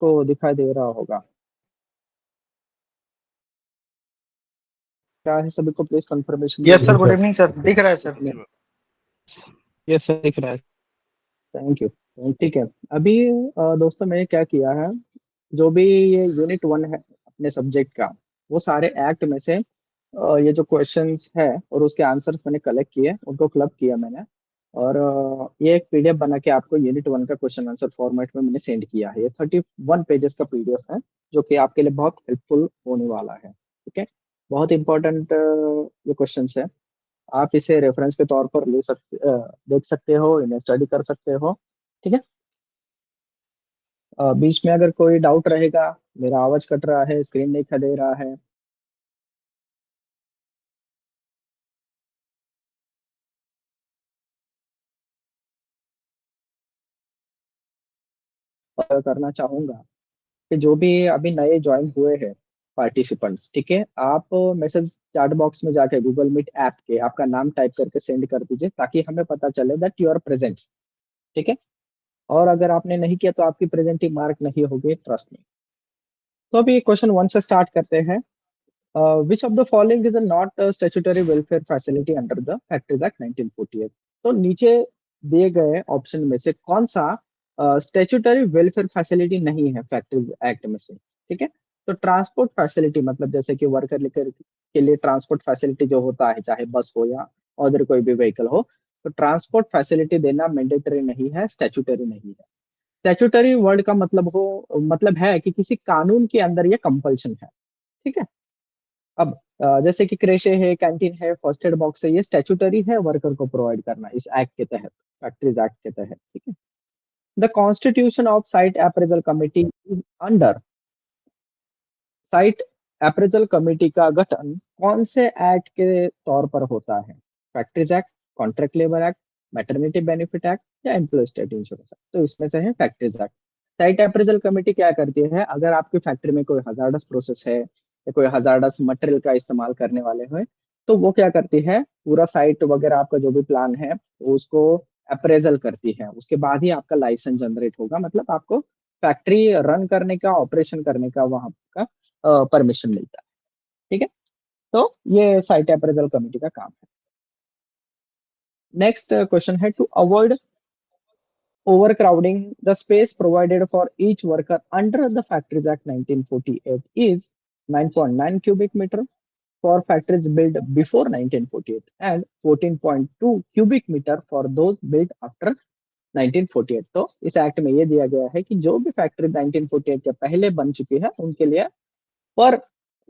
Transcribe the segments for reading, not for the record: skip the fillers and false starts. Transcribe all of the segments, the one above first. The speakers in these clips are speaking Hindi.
को दिखाई दे रहा होगा? क्या है, सभी को प्लीज कंफर्मेशन यस सर, दीजिए। गुड इवनिंग सर, दिख रहा है सर। यस सर, दिख रहा है। Thank you. ठीक है। अभी दोस्तों मैंने क्या किया है, जो भी ये यूनिट 1 है अपने सब्जेक्ट का, वो सारे एक्ट में से ये जो क्वेश्चंस है और उसके आंसर्स मैंने कलेक्ट किए, उनको क्लब किया मैंने। और ये एक पीडीएफ बना के आपको यूनिट 1 का क्वेश्चन आंसर फॉर्मेट में मैंने सेंड किया है। ये 31 पेजेस का पीडीएफ है, जो कि आपके लिए बहुत हेल्पफुल होने वाला है। ठीक है। बहुत इंपॉर्टेंट ये क्वेश्चंस है। आप इसे रेफरेंस के तौर पर देख सकते हो, इन्हें स्टडी कर सकते हो। ठीक है। बीच में अगर कोई डाउट रहेगा, मेरा आवाज कट रहा है, स्क्रीन नहीं दिखा दे रहा है, करना चाहूंगा कि जो भी अभी नए ज्वाइन हुए हैं पार्टिसिपेंट्स, ठीक है, आप मैसेज चैट बॉक्स में जाके गूगल मीट ऐप के आपका नाम टाइप करके सेंड कर दीजिए, ताकि हमें पता चले दैट यू आर प्रेजेंट। ठीक है। और अगर आपने नहीं किया तो आपकी प्रेजेंटी मार्क नहीं होगी, ट्रस्ट में। तो अभी क्वेश्चन 1 से स्टार्ट करते हैं। विच of the following is not statutory welfare facility under the factories act 1948? तो नीचे दिए गए ऑप्शन में से कौन सा स्टैट्यूटरी वेलफेयर फैसिलिटी नहीं है फैक्ट्रीज एक्ट में से? ठीक है। तो ट्रांसपोर्ट फैसिलिटी मतलब जैसे कि वर्कर लेकर के लिए ट्रांसपोर्ट फैसिलिटी जो होता है, चाहे बस हो या अदर कोई भी व्हीकल हो, तो ट्रांसपोर्ट फैसिलिटी देना मैंडेटरी नहीं है, स्टैट्यूटरी नहीं है। स्टैट्यूटरी वर्ड का मतलब है कि किसी कानून के अंदर ये कंपल्शन है। ठीक है। अब जैसे कि क्रेशे है, कैंटीन है, फर्स्ट एड बॉक्स है, ये स्टैट्यूटरी है वर्कर को प्रोवाइड करना इस एक्ट के तहत, फैक्ट्रीज एक्ट के तहत। ठीक है। The constitution of site appraisal committee is under. Site appraisal committee का गठन कौन से एक्ट के तौर पर होता है? Factories act, contract labour act, maternity benefit act या एम्प्लॉय स्टेट इंश्योरेंस एक्ट? तो इसमें से है factories act. Site appraisal committee क्या करती है, अगर आपकी फैक्ट्री में कोई हजार्डस प्रोसेस है या कोई हजार्डस मटेरियल का इस्तेमाल करने वाले हैं, तो वो क्या करती है, पूरा साइट वगैरह आपका जो भी प्लान है उसको अप्रेजल करती है। उसके बाद ही आपका लाइसेंस जनरेट होगा, मतलब आपको फैक्ट्री रन करने का, ऑपरेशन करने का वहां का परमिशन मिलता है। ठीक है। तो ये साइट अप्रेजल कमेटी का काम है। नेक्स्ट क्वेश्चन है, to avoid overcrowding, the space provided for each worker under the Factories Act 1948 is 9.9 cubic meter for factories built before 1948 and 14.2 cubic meter for those built after 1948। तो इस एक्ट में ये दिया गया है कि जो भी फैक्ट्री 1948 के पहले बन चुकी है, उनके लिए पर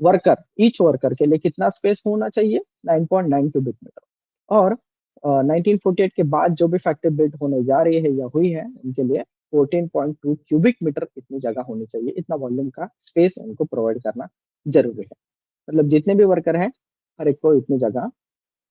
वर्कर, ईच वर्कर के लिए कितना स्पेस होना चाहिए? 9.9 क्यूबिक मीटर। और 1948 के बाद जो भी फैक्ट्री बिल्ड होने जा रही है या हुई है, उनके लिए 14.2 क्यूबिक मीटर इतनी जगह होनी चाहिए, इतना वॉल्यूम का स्पेस उनको प्रोवाइड करना जरूरी है। मतलब जितने भी वर्कर हैं, हर एक को इतनी जगह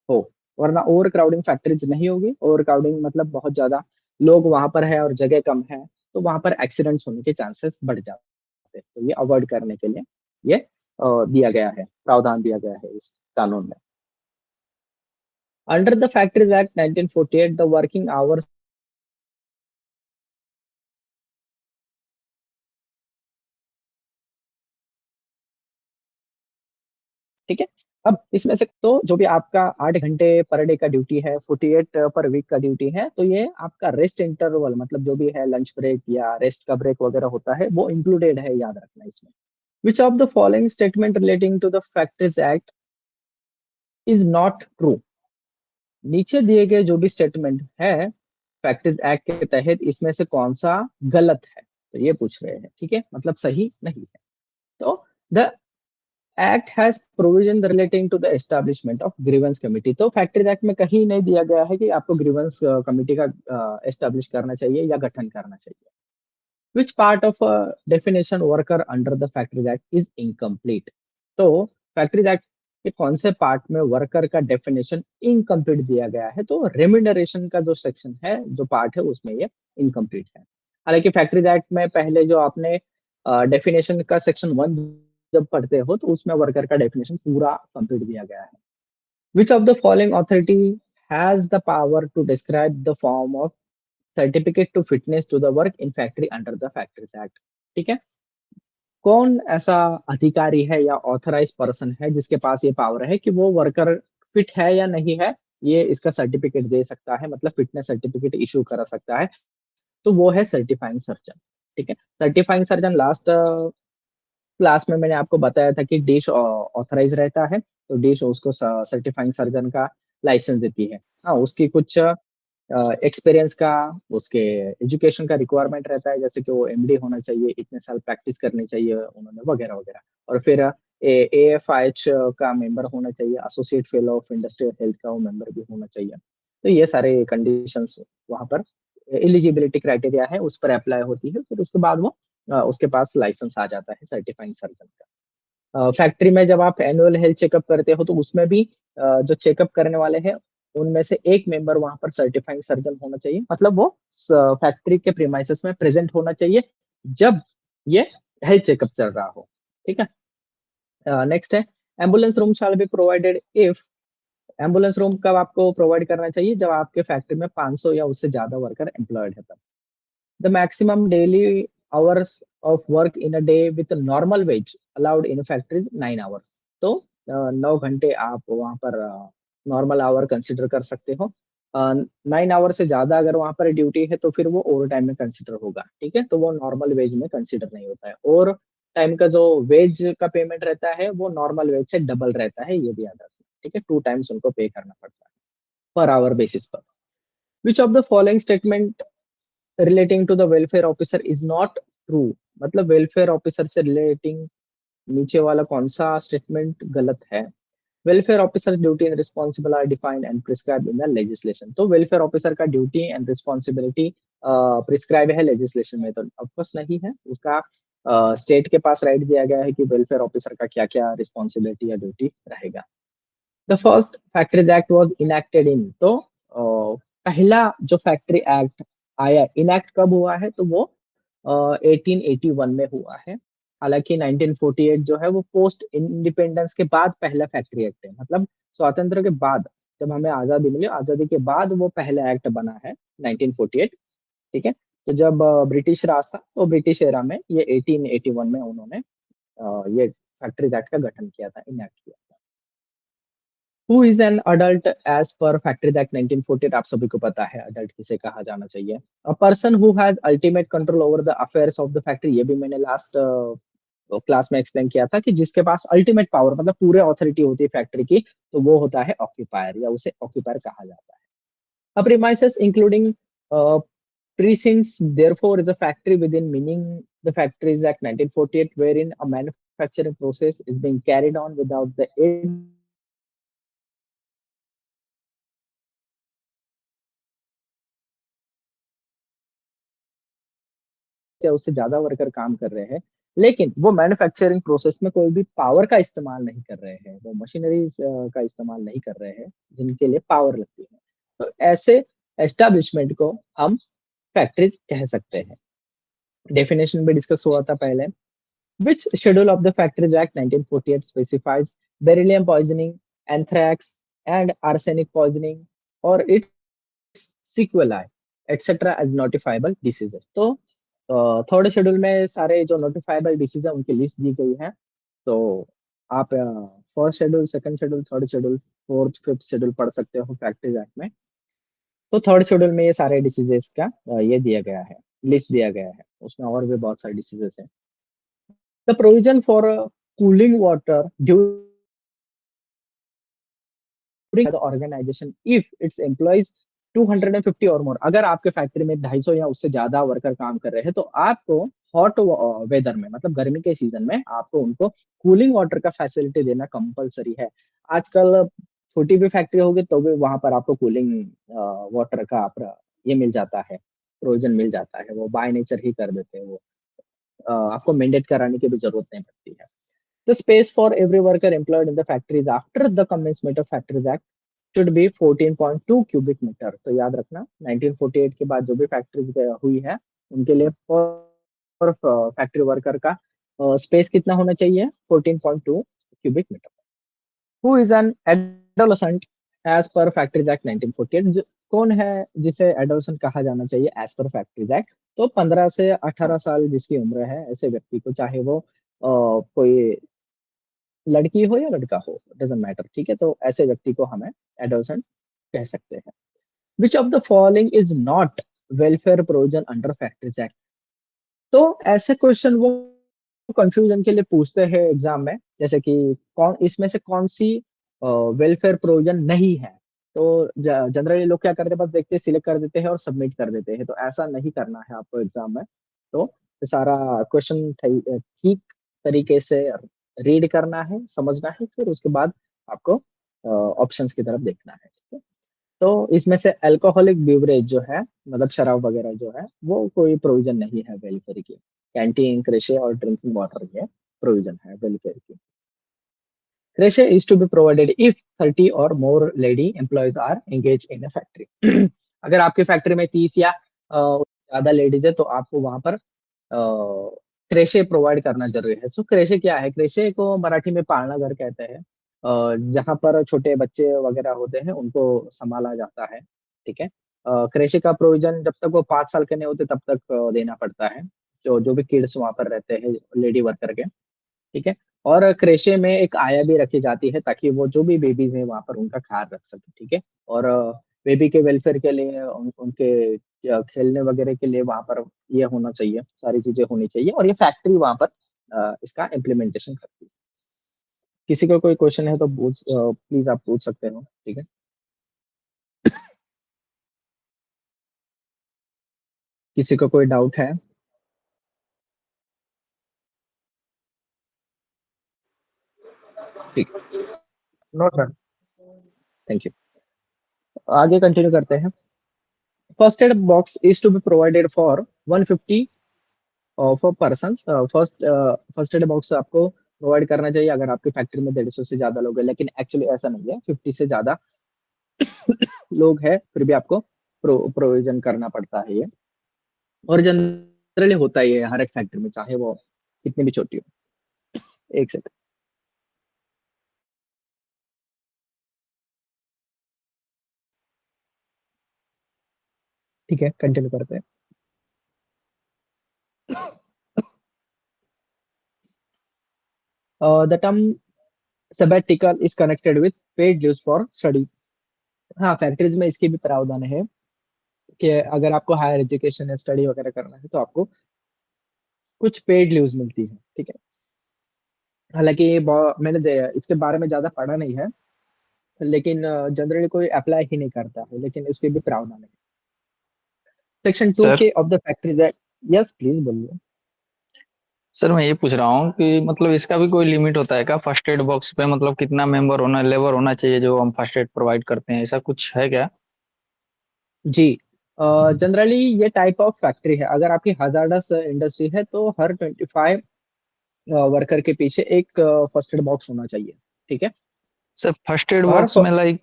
हो, वरना ओवर क्राउडिंग फैक्ट्रीज नहीं होगी। ओवर क्राउडिंग मतलब बहुत ज्यादा लोग वहां पर है और जगह कम है, तो वहां पर एक्सीडेंट्स होने के चांसेस बढ़ जाते हैं। तो ये अवॉइड करने के लिए ये दिया गया है, प्रावधान दिया गया है इस कानून में। Under the factories act 1948 the working hours. ठीक है। अब इसमें से तो जो भी आपका 8 घंटे पर डे का ड्यूटी है, 48 पर वीक का ड्यूटी है, तो ये आपका रेस्ट इंटरवल मतलब जो भी है लंच ब्रेक या रेस्ट का ब्रेक वगैरह होता है, वो इंक्लूडेड है, याद रखना इसमें। Which of the following statement relating to the factories act is not true? नीचे दिए गए जो भी स्टेटमेंट है फैक्ट्रीज एक्ट के तहत, इसमें से कौन सा गलत है? तो ये पूछ रहे हैं। ठीक है, मतलब सही नहीं है। तो the act has provision relating to the establishment of grievance committee. तो फैक्ट्रीज एक्ट में कहीं नहीं दिया गया है कि आपको ग्रीवेंस कमिटी का एस्टैब्लिश करना चाहिए या गठन करना चाहिए। Which part of definition worker under the factories act is incomplete? तो फैक्ट्रीज एक्ट के कौन से पार्ट में वर्कर का डेफिनेशन इनकम्प्लीट दिया गया है? तो रेम्यूनरेशन का जो सेक्शन है, जो पार्ट है, उसमें ये इनकम्प्लीट है। हालांकि फैक्ट्रीज एक्ट में पहले जो आपने डेफिनेशन का सेक्शन 1 जब पढ़ते हो, तो उसमें वर्कर का डेफिनेशन पूरा कंप्लीट दिया गया है। Which of the following authority has the power to describe the form of certificate to fitness to the work in factory under the factories act? ठीक है। कौन ऐसा अधिकारी है या ऑथराइज पर्सन है जिसके पास ये पावर है कि वो वर्कर फिट है या नहीं है, ये इसका सर्टिफिकेट दे सकता है, मतलब फिटनेस सर्टिफिकेट इशू करा सकता है। तो वो है सर्टिफाइंग सर्जन। ठीक है। सर्टिफाइंग सर्जन लास्ट क्लास में मैंने आपको बताया था कि डिश ऑथराइज रहता है, तो डिश उसको सर्टिफाइंग सर्जन का लाइसेंस देती है। हाँ, उसकी कुछ एक्सपीरियंस का, उसके एजुकेशन का रिक्वायरमेंट रहता है, जैसे कि वो एमडी होना चाहिए, इतने साल प्रैक्टिस करनी चाहिए उन्होंने, वगैरह वगैरह। और फिर एएफआईएच का मेंबर होना चाहिए, associate fellow of industrial health का वो मेंबर भी होना चाहिए। तो ये सारे कंडीशंस वहाँ पर एलिजिबिलिटी क्राइटेरिया है, उस पर अप्लाई होती है, फिर उसके बाद वो उसके पास लाइसेंस आ जाता है सर्टिफाइंग सर्जन का। फैक्ट्री में जब आप एनुअल हेल्थ चेकअप करते हो तो उसमें भी जो चेकअप करने वाले हैं उनमें से एक मेंबर वहां पर सर्टिफाइंग सर्जन होना चाहिए, मतलब वो फैक्ट्री के प्रीमाइसेस में प्रेजेंट होना चाहिए जब ये हेल्थ चेकअप चल रहा हो। ठीक है। नेक्स्ट है, ambulance room shall be provided if, ambulance room कब आपको प्रोवाइड करना चाहिए, जब आपके फैक्ट्री में 500 या उससे ज्यादा वर्कर एम्प्लॉयड है तब। The maximum daily hours of work in a day with a normal wage allowed in a factory is 9 hours। तो 9 घंटे आप वहाँ पर नॉर्मल आवर कंसिडर कर सकते हो। 9 आवर से ज्यादा अगर वहाँ पर ड्यूटी है तो फिर वो ओवर टाइम में कंसिडर होगा। ठीक है, तो वो नॉर्मल वेज में कंसिडर नहीं होता है। और टाइम का जो वेज का पेमेंट रहता है वो नॉर्मल वेज से डबल रहता है, ये भी याद रखना। ठीक है, 2 टाइम्स उनको पे करना पड़ता है पर आवर बेसिस पर। Which of the following statement relating to the welfare officer is not true, मतलब वेलफेयर ऑफिसर से रिलेटिंग नीचे वाला कौन सा स्टेटमेंट गलत है। Welfare officer duty and responsible are defined and prescribe in the legislation. तो वेलफेयर ऑफिसर का ड्यूटी एंड रिस्पॉन्सिबिलिटी प्रिस्क्राइब है लेजिस्लेशन में, तो ऑफकोर्स नहीं है उसका। स्टेट के पास राइट दिया गया है कि वेलफेयर ऑफिसर का क्या क्या रिस्पॉन्सिबिलिटी या ड्यूटी रहेगा। The first factories act was enacted in, तो पहला जो फैक्ट्री एक्ट आया, इनैक्ट कब हुआ है, तो वो 1881 में हुआ है। हालांकि 1948 जो है वो पोस्ट इंडिपेंडेंस के बाद पहला फैक्ट्री एक्ट है, मतलब स्वातंत्र के बाद, जब हमें आजादी मिली, आजादी के बाद वो पहला एक्ट बना है 1948। ठीक है। तो जब ब्रिटिश राज था तो ब्रिटिश एरा में ये 1881 में उन्होंने ये फैक्ट्री एक्ट का गठन किया था, इनैक्ट किया था। Who is an adult age पर फैक्ट्री एक्ट 1948, आप सभी को पता है अडल्ट किसे कहा जाना चाहिए। A person who has ultimate control over the affairs of the factory, ये भी मैंने लास्ट क्लास में एक्सप्लेन किया था कि जिसके पास अल्टीमेट पावर, मतलब पूरे ऑथोरिटी होती है फैक्ट्री की, तो वो होता है ऑक्यूपायर, या उसे ऑक्यूपायर कहा जाता है। A premises including precincts therefore is a factory within meaning the Factories Act 1948, wherein a manufacturing process is being carried on without the aid या उससे ज्यादा वर्कर काम कर रहे हैं, लेकिन वो मैन्युफैक्चरिंग प्रोसेस में कोई भी पावर का इस्तेमाल नहीं कर रहे हैं, वो मशीनरीज का इस्तेमाल नहीं कर रहे हैं जिनके लिए पावर लगती है, तो ऐसे एस्टेब्लिशमेंट को हम फैक्ट्रीज कह सकते हैं। डेफिनेशन भी डिस्कस हुआ था पहले। Which schedule of the Factories Act 1948 specifies beryllium poisoning, anthrax, and arsenic poisoning or its sequelae, etc. as notifiable diseases? तो थर्ड शेड्यूल में सारे जो नोटिफाइबल डिसीज है उनकी लिस्ट दी गई है। तो आप first schedule, second schedule, third schedule, fourth, fifth schedule पढ़ सकते हो फैक्ट्रीज एक्ट में। तो थर्ड शेड्यूल में ये सारे डिसीजेस का ये दिया गया है, लिस्ट दिया गया है, उसमें और भी बहुत सारे डिसीजेस हैं। The provision for cooling water during the organization if its employees 250 और मोर, अगर आपके फैक्ट्री में 250 या उससे ज्यादा वर्कर काम कर रहे हैं तो आपको हॉट वेदर में, मतलब गर्मी के सीजन में, आपको उनको कूलिंग वाटर का फैसिलिटी देना कंपलसरी है। आजकल छोटी भी फैक्ट्री होगी तो भी वहां पर आपको कूलिंग वाटर का ये मिल जाता है, प्रोविजन मिल जाता है, वो बाय नेचर ही कर देते हैं वो। आपको मैंडेट कराने की भी जरूरत नहीं पड़ती है। The space for every worker employed in the factories after the commencement of Factories Act should be 14.2 cubic meter। तो याद रखना 1948 के बाद जो भी फैक्ट्रीज हुई है उनके लिए पर फैक्ट्री वर्कर का स्पेस कितना होना चाहिए, 14.2 cubic metre. Who is an adolescent age पर फैक्ट्रीज एक्ट 1948, कौन है जिसे एडोलसेंट कहा जाना चाहिए एज पर फैक्ट्रीज एक्ट, तो 15 से 18 साल जिसकी उम्र है ऐसे व्यक्ति को, चाहे वो कोई लड़की हो या लड़का हो, डजंट मैटर, ठीक है। तो ऐसे व्यक्ति को हमें एडोलसेंट कह सकते हैं। विच of the following is not welfare provision under factories act. तो ऐसे क्वेश्चन वो कंफ्यूजन के लिए पूछते हैं एग्जाम में, जैसे कि कौन इसमें से कौन सी वेलफेयर प्रोविजन नहीं है। तो जनरली लोग क्या करते हैं, बस देखते सिलेक्ट कर देते हैं और सबमिट कर देते हैं। तो ऐसा नहीं करना है आपको एग्जाम में। तो ये सारा क्वेश्चन ठीक तरीके से रीड करना है, समझना है, फिर उसके बाद आपको ऑप्शंस की तरफ देखना है, ठीक है। तो इसमें से अल्कोहलिक बिवरेज जो है, मतलब शराब वगैरह जो है, वो कोई प्रोविजन नहीं है वेलफेयर की। कैंटीन, क्रेशे और ड्रिंकिंग वाटर ये प्रोविजन है वेलफेयर की। Crochet is to be provided if 30 or more lady employees are engaged in a factory। अगर आपकी फैक्ट्री में 30 या ज्यादा लेडीज है तो आपको वहां पर क्रेशे प्रोवाइड करना जरूरी है। सो क्रेशे क्या है? क्रेशे को मराठी में पालना घर कहते हैं। जहाँ पर छोटे बच्चे वगैरह होते हैं उनको संभाला जाता है, ठीक है। क्रेशे का प्रोविजन जब तक वो 5 साल के नहीं होते तब तक देना पड़ता है, जो जो भी किड्स वहां पर रहते हैं लेडी वर्कर के, ठीक है। और क्रेशे में एक आया भी रखी जाती है ताकि वो जो भी बेबीज हैं वहां पर उनका ख्याल रख सके, ठीक है। और बेबी के वेलफेयर के लिए उनके खेलने वगैरह के लिए वहां पर ये होना चाहिए, सारी चीजें होनी चाहिए, और ये फैक्ट्री वहां पर इसका इम्प्लीमेंटेशन करती है। किसी को कोई क्वेश्चन है तो प्लीज आप पूछ सकते हो, ठीक है। किसी को कोई डाउट है? ठीक है, नोट सर। Thank you. आगे कंटिन्यू करते हैं। First aid box is to be provided for 150 for person. First aid box आपको प्रोवाइड करना चाहिए अगर आपकी फैक्ट्री में 150 से ज्यादा लोग हैं, लेकिन एक्चुअली ऐसा नहीं है। 50 से ज्यादा लोग हैं फिर भी आपको प्रोविजन करना पड़ता है ये, और जनरली होता ही है हर एक फैक्ट्री में, चाहे वो कितनी भी छोटी हो। एक सेकंड। ठीक है, कंटिन्यू करते हैं। The term sabbatical is connected with paid leaves for study। हाँ, फैक्ट्रीज में इसकी भी प्रावधान है कि अगर आपको हायर एजुकेशन या स्टडी वगैरह करना है तो आपको कुछ पेड लीव्स मिलती है, ठीक है। हालांकि मैंने इसके बारे में ज्यादा पढ़ा नहीं है, लेकिन जनरली कोई अप्लाई ही नहीं करता है, लेकिन उसके भी प्रावधान है। सेक्शन 2 सर के of the factories act. Yes please बोलिए। सर मैं ये पूछ रहा हूँ कि मतलब इसका भी कोई लिमिट होता है क्या? फर्स्ट एड बॉक्स पे मतलब कितना मेंबर होना, लेबर होना चाहिए जो हम फर्स्ट एड प्रोवाइड करते हैं, ऐसा कुछ है क्या? जी, जनरली ये टाइप ऑफ फैक्ट्री है। अगर आपकी हजार्डस इंडस्ट्री है तो हर 25 वर्कर के पीछे एक फर्स्ट एड बॉक्स होना चाहिए, ठीक है। सर फर्स्ट एड हर बॉक्स में लाइक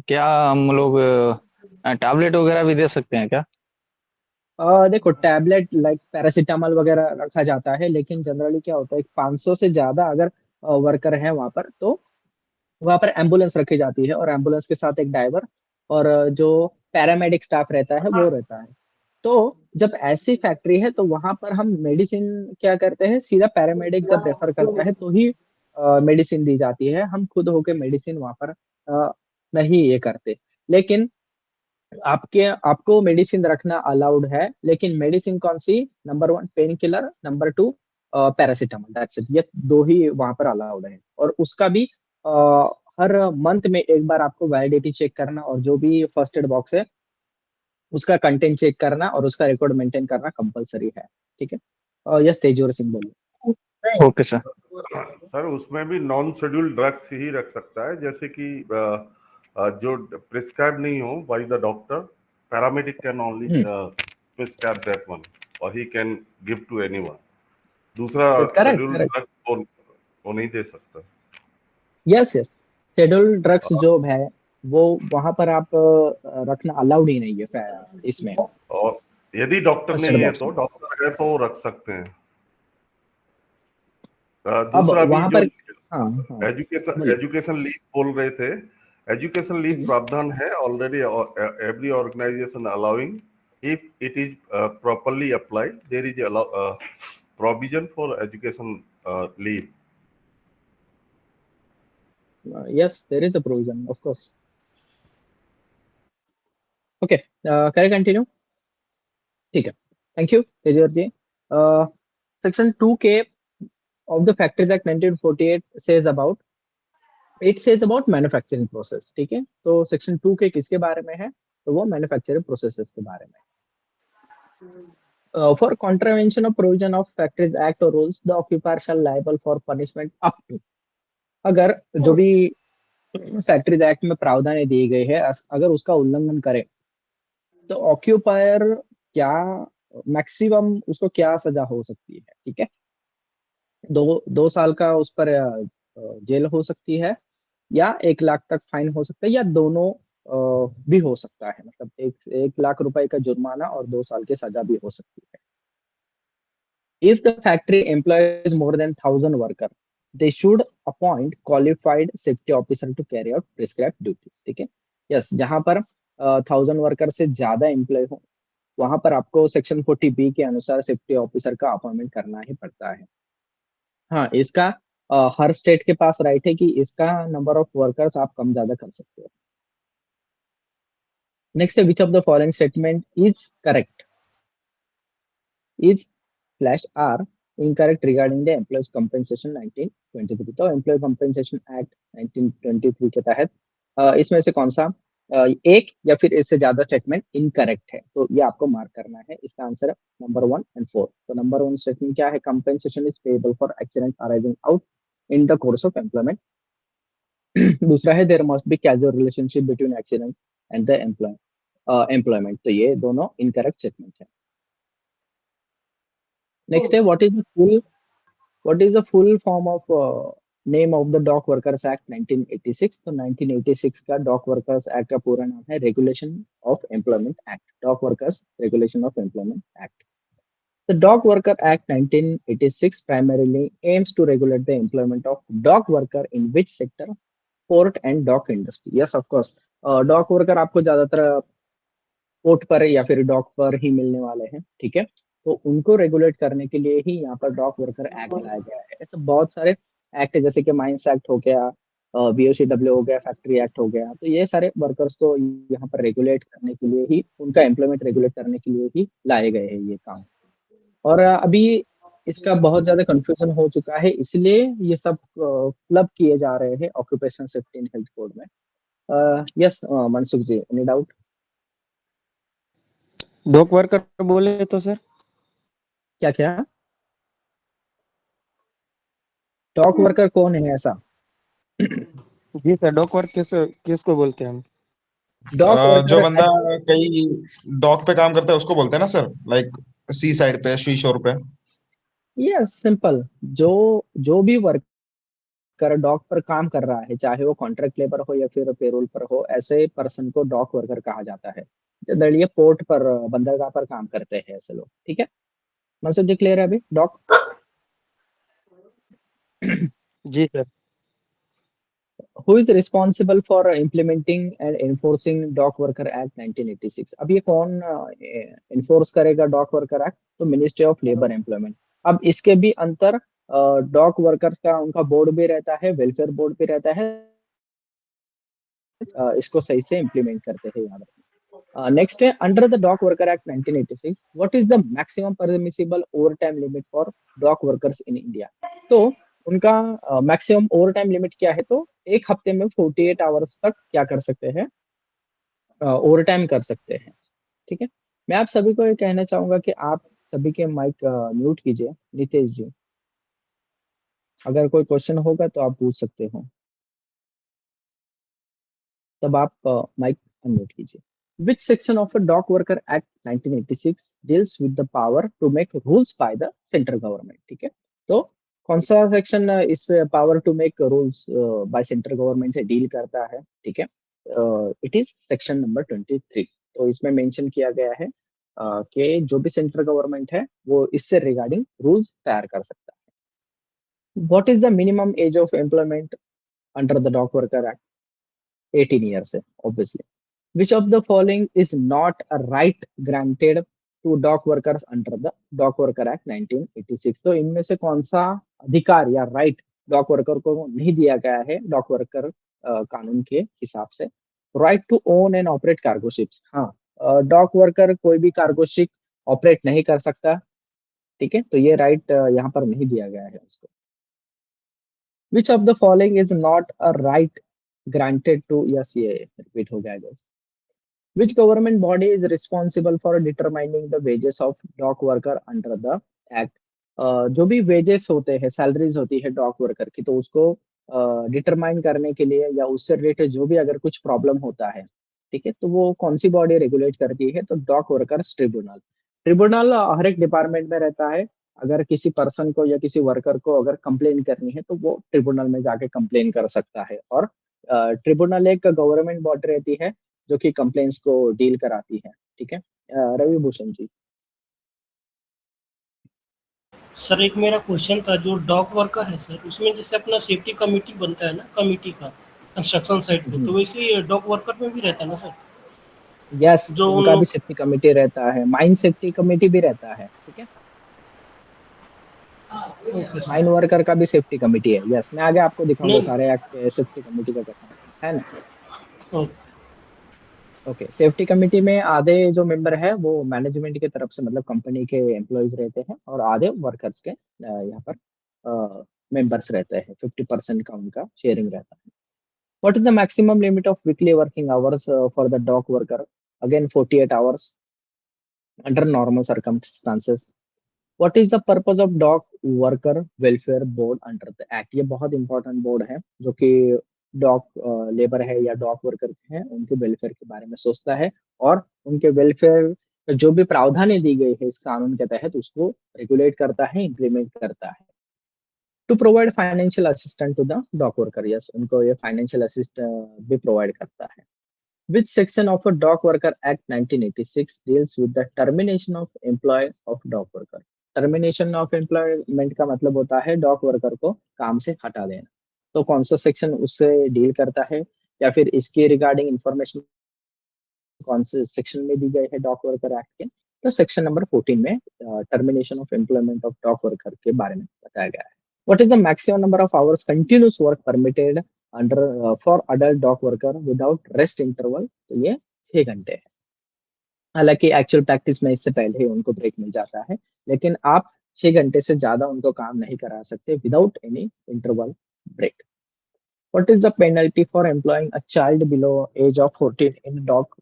क्या हम लोग टैबलेट वगैरह भी दे सकते हैं क्या? देखो, टैबलेट लाइक पैरासीटामोल वगैरह रखा जाता है, लेकिन जनरली क्या होता है 500 से ज्यादा अगर वर्कर है वहां पर तो वहां पर एम्बुलेंस रखी जाती है, और एम्बुलेंस के साथ एक ड्राइवर और जो पैरामेडिक स्टाफ रहता है वो रहता है। तो जब ऐसी फैक्ट्री है तो वहां पर हम मेडिसिन क्या करते हैं, सीधा पैरामेडिक जब रेफर करता है तो ही मेडिसिन दी जाती है। हम खुद होके मेडिसिन वहां पर नहीं ये करते। लेकिन आपके आपको मेडिसिन रखना अलाउड है, लेकिन मेडिसिन कौन सी? Number 1 pain killer, number 2 paracetamol, that's it. ये दो ही वहां पर अलाउड है, और उसका भी अ, हर मंथ में एक बार आपको वैलिडिटी चेक करना, और जो भी फर्स्ट एड बॉक्स है उसका कंटेंट चेक करना और उसका रिकॉर्ड मेंटेन करना कंपलसरी है, ठीक है। और यस, तेजवर सिंह बोलिए। Okay sir. सर उसमें भी नॉन शेड्यूल्ड ड्रग्स ही रख सकता है, जैसे कि जो प्रिस्क्राइब नहीं हो by the doctor, paramedic can only prescribe that one और he can give to anyone. दूसरा करेक्ट शेड्यूल्ड करेक्ट। ड्रग्स वो नहीं दे सकता। यस यस, शेड्यूल ड्रग्स जो है वो वहां पर आप रखना अलाउड ही नहीं है इसमें और यदि डॉक्टर फर्स्ट एड नहीं है बॉक्स तो में। डॉक्टर है तो रख सकते हैं। अब दूसरा भी वहां जो पर, हाँ हाँ, एजुकेशन बोलिए। एजुकेशन लीव बोल रहे थे, एजुकेशन लीव हम्म, प्रावधान है already, every organisation allowing if it is properly applied, there is a provision for education leave. Yes, there is a provision, of course. Okay, can I continue? ठीक है, thank you Tejar ji. Section 2K of the Factories Act 1948 says about manufacturing process. ठीक है, तो सेक्शन 2K किसके बारे में है? तो वो मैन्युफैक्चरिंग प्रोसेसेस के बारे में. For contravention of provision of Factories Act or rules, the occupier shall liable for punishment up to. अगर जो भी फैक्ट्रीज एक्ट में प्रावधान दिए गए हैं अगर उसका उल्लंघन करे तो ऑक्यूपायर क्या मैक्सिमम उसको क्या सजा हो सकती है. ठीक है, 2 साल का उस पर जेल हो सकती है या 1 लाख तक फाइन हो सकता है या दोनों भी हो सकता है. मतलब 1 लाख रुपए का जुर्माना और 2 साल की सजा भी हो सकती है. If the factory employs more than 1,000 workers, they should appoint qualified safety officer to carry out prescribed duties. ठीक है, यस, जहां पर 1,000 वर्कर से ज्यादा एम्प्लॉय हो वहां पर आपको सेक्शन 40B के अनुसार सेफ्टी ऑफिसर का अपॉइंटमेंट करना ही पड़ता है. हाँ, इसका हर स्टेट के पास राइट है कि इसका नंबर ऑफ वर्कर्स आप कम ज्यादा कर सकते हो. नेक्स्ट है, which of the following statement is correct? Is /R incorrect regarding the employees compensation 1923. तो एम्प्लॉय कंपेंसेशन एक्ट 1923 के तहत इसमें से कौन सा एक या फिर इससे ज्यादा स्टेटमेंट इनकरेक्ट है? तो ये आपको मार्क करना है. इसका आंसर है नंबर 1 और 4. तो नंबर 1 स्टेटमेंट क्या है? Compensation is payable for accident arising out in the course of employment. दूसरा है, there must be casual relationship between accident and the employment. तो ये दोनों इनकरेक्ट स्टेटमेंट है. नेक्स्ट है, what is the full form of name of the Dock Workers Act 1986? तो 1986 का डॉक वर्कर्स एक्ट का पूरा नाम है regulation of employment act. Dock workers regulation of employment act. The Dock Worker Act 1986 primarily aims to regulate the employment of dock worker in which sector? Port and dock industry. Yes, of course. Dock worker आपको ज्यादातर पोर्ट पर या फिर डॉक पर ही मिलने वाले हैं. ठीक है, तो उनको रेगुलेट करने के लिए ही यहाँ पर डॉक वर्कर एक्ट लाया गया है. ऐसे बहुत सारे एक्ट है, जैसे कि माइंस एक्ट हो गया, BOCW हो गया, फैक्ट्री एक्ट हो गया. तो ये सारे वर्कर्स को यहाँ पर रेगुलेट करने के लिए ही, उनका एम्प्लॉयमेंट रेगुलेट करने के लिए ही लाए गए हैं ये काम. और अभी इसका बहुत ज्यादा कंफ्यूजन हो चुका है, इसलिए ये सब क्लब किए जा रहे हैं occupational safety and health code में. यस मनसुख जी, एनी डाउट? डॉक वर्कर बोले तो सर? क्या क्या? डॉक वर्कर कौन है ऐसा? जी सर, डॉक वर्क किसको बोलते हैं हम? डॉक वर्कर जो बंदा कहीं डॉक पे काम करता है उसको बोलते हैं ना सर, लाइक सी साइड पे, सी शोर पे. ये सिंपल, जो जो भी वर्कर डॉक पर काम कर रहा है, चाहे वो कॉन्ट्रैक्ट लेबर हो या फिर पेरोल पर हो, ऐसे पर्सन को डॉक वर्कर कहा जाता है. जनरली पोर्ट पर, बंदरगाह पर काम करते हैं ऐसे लोग. ठीक है, मनसुख जी क्लियर है अभी? डॉक जी sir. Who is responsible for implementing and enforcing Dock Worker Act 1986? अब ये कौन इन्फोर्स करेगा डॉक वर्कर एक्ट? तो मिनिस्ट्री ऑफ लेबर एम्प्लॉयमेंट. अब इसके भी अंतर डॉक वर्कर्स का उनका बोर्ड भी रहता है, वेलफेयर बोर्ड भी रहता है. इसको सही से इम्प्लीमेंट करते हैं, याद रखना. नेक्स्ट है, under the dock worker act 1986 what is the maximum permissible overtime limit for dock workers in India? तो उनका मैक्सिमम ओवरटाइम लिमिट क्या है? तो एक हफ्ते में 48 आवर्स तक क्या कर सकते हैं? ओवरटाइम कर सकते हैं. ठीक है, मैं आप सभी को ये कहना चाहूंगा कि आप सभी के माइक म्यूट कीजिए. नितेश जी, अगर कोई क्वेश्चन होगा तो आप पूछ सकते हो, तब आप माइक अनम्यूट कीजिए. Which section of a Dock Worker Act 1986 deals with the power to make rules by the central government? ठीक है, तो कौन सा सेक्शन इस power to make rules by central government से डील करता है? ठीक है, इट इज सेक्शन नंबर 23. तो इसमें मेंशन किया गया है कि जो भी सेंट्रल गवर्नमेंट है वो इससे रिगार्डिंग रूल्स तैयार कर सकता है. What is the minimum age of employment under the dock worker act? 18 years है obviously. Which of the following is not a right granted to dock workers under the Dock Worker Act 1986? तो इनमें से कौन सा अधिकार या राइट डॉक वर्कर को नहीं दिया गया है डॉक वर्कर कानून के हिसाब से? Right to own and operate cargo ships, हाँ, डॉक वर्कर कोई भी कार्गो शिप ऑपरेट नहीं कर सकता, ठीक है, तो ये राइट यहाँ पर नहीं दिया गया है उसको। Which of the following is not a right granted to, yes ये रिपीट हो गया guys. Which government body is responsible for determining the wages of dock worker under the act? जो भी वेजेस होते हैं, सैलरीज होती है डॉक वर्कर की, तो उसको डिटरमाइन करने के लिए या उससे रिलेटेड जो भी अगर कुछ प्रॉब्लम होता है, ठीक है, तो वो कौन सी बॉडी रेगुलेट करती है? तो डॉक वर्कर्स ट्रिब्यूनल। ट्रिब्यूनल हर एक डिपार्टमेंट में रहता है। अगर किसी पर्सन को या किसी वर्कर को अगर कंप्लेन करनी है तो वो ट्रिब्यूनल में जाके कंप्लेन कर सकता है। और ट्रिब्यूनल एक गवर्नमेंट बॉडी रहती है जो कि कंप्लेंट्स को डील कराती है, ठीक है। रवि भूषण जी। सर एक मेरा क्वेश्चन था, जो डॉक वर्कर है सर, उसमें जैसे अपना सेफ्टी कमेटी बनता है ना, कमेटी का कंस्ट्रक्शन साइट पे, तो वैसे ही डॉक वर्कर में भी रहता है ना सर? यस, जो उनका भी सेफ्टी कमेटी रहता है, माइन सेफ्टी कमेटी भी रहता है, ठीक है। माइन वर्कर का भी सेफ्टी कमेटी है, यस, मैं आगे आपको दिखाऊंगा सारे एक्ट सेफ्टी कमेटी का गठन, है ना। ओके, सेफ्टी कमेटी में आधे जो मेंबर है वो मैनेजमेंट की तरफ से, मतलब कंपनी के एम्प्लॉयज रहते हैं, और आधे वर्कर्स के यहाँ पर मेंबर्स रहते हैं। 50% का उनका शेयरिंग रहता है। What is the maximum limit of weekly working hours for the dock worker? Again 48 hours under normal circumstances. What is the purpose of dock worker welfare board under the act? ये बहुत इंपॉर्टेंट बोर्ड है जो कि डॉक लेबर है या डॉक वर्कर है उनके वेलफेयर के बारे में सोचता है, और उनके वेलफेयर जो भी प्रावधानें दी गई है इस कानून के तहत उसको रेगुलेट करता है, इम्प्लीमेंट करता है। To provide financial assistant to the dock worker, yes, उनको ये फाइनेंशियल असिस्ट भी प्रोवाइड करता है। Which section of a Dock Worker Act 1986 deals with the termination of employ of dock worker? Termination of employment का मतलब होता है डॉक वर्कर को काम से हटा देना। तो कौन सा सेक्शन उससे डील करता है, या फिर इसके रिगार्डिंग इंफॉर्मेशन कौन से सेक्शन में दी गई है डॉक वर्कर एक्ट के? तो सेक्शन नंबर 14 में termination of employment of dock worker के बारे में बताया गया है। What is the maximum number of hours continuous work permitted under for adult dock worker without rest interval? तो ये 6 घंटे है। हालांकि एक्चुअल प्रैक्टिस में इससे पहले ही उनको ब्रेक मिल जाता है, लेकिन आप 6 घंटे से ज्यादा उनको काम नहीं करा सकते without any interval break. What is the penalty for employing a child below age of 14 in dock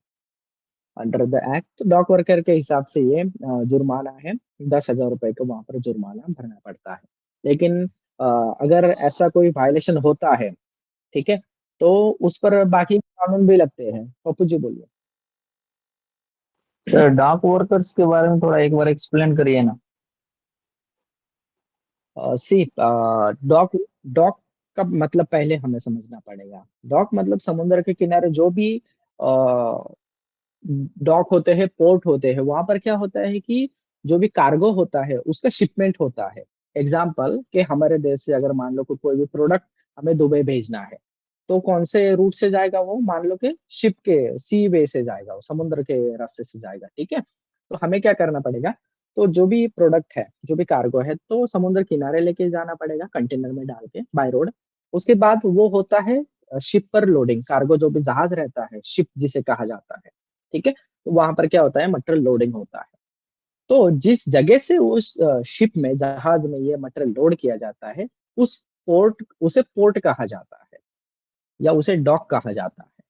under the act? तो डॉक वर्कर के हिसाब से ये जुर्माना है, 10,000 रुपए को वहां पर जुर्माना भरना पड़ता है। लेकिन अगर ऐसा कोई वायलेशन होता है, ठीक है, तो उस पर बाकी कानून भी लगते हैं। पप्पू जी बोलिए। सर डॉक वर्कर्स के बारे में थोड़ा एक बार एक्सप्लेन करिए ना। सी डॉक डॉक का मतलब पहले हमें समझना पड़ेगा। डॉक मतलब समुद्र के किनारे जो भी डॉक होते हैं, पोर्ट होते हैं, वहां पर क्या होता है कि जो भी कार्गो होता है उसका शिपमेंट होता है। एग्जाम्पल कि हमारे देश से अगर मान लो कोई भी प्रोडक्ट हमें दुबई भेजना है, तो कौन से रूट से जाएगा वो? मान लो कि शिप के सी वे से जाएगा, वो समुद्र के रास्ते से जाएगा, ठीक है। तो हमें क्या करना पड़ेगा? तो जो भी प्रोडक्ट है, जो भी कार्गो है, तो समुद्र किनारे लेके जाना पड़ेगा कंटेनर में डाल के बाय रोड। उसके बाद वो होता है शिप पर लोडिंग। कार्गो जो भी जहाज रहता है, शिप जिसे कहा जाता है, ठीक है, तो वहां पर क्या होता है? मटेरियल लोडिंग होता है। तो जिस जगह से उस शिप में, जहाज में ये मटेरियल लोड किया जाता है, उस पोर्ट, उसे पोर्ट कहा जाता है या उसे डॉक कहा जाता है,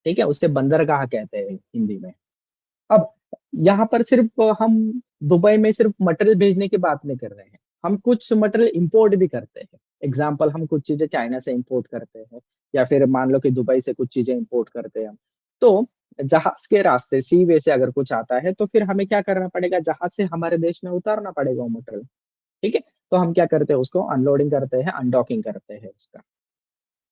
ठीक है, उसे बंदरगाह कहते हैं हिंदी में। अब यहाँ पर सिर्फ हम दुबई में सिर्फ मटेरियल भेजने की बात नहीं कर रहे हैं, हम कुछ मटेरियल इंपोर्ट भी करते हैं। एग्जाम्पल, हम कुछ चीजें चाइना से इंपोर्ट करते हैं, या फिर मान लो कि दुबई से कुछ चीजें इंपोर्ट करते हैं। तो जहाज के रास्ते, सी वे से अगर कुछ आता है, तो फिर हमें क्या करना पड़ेगा? जहाज से हमारे देश में उतारना पड़ेगा वो मटेरियल, ठीक है। तो हम क्या करते हैं? उसको अनलोडिंग करते हैं, अनडॉकिंग करते हैं उसका।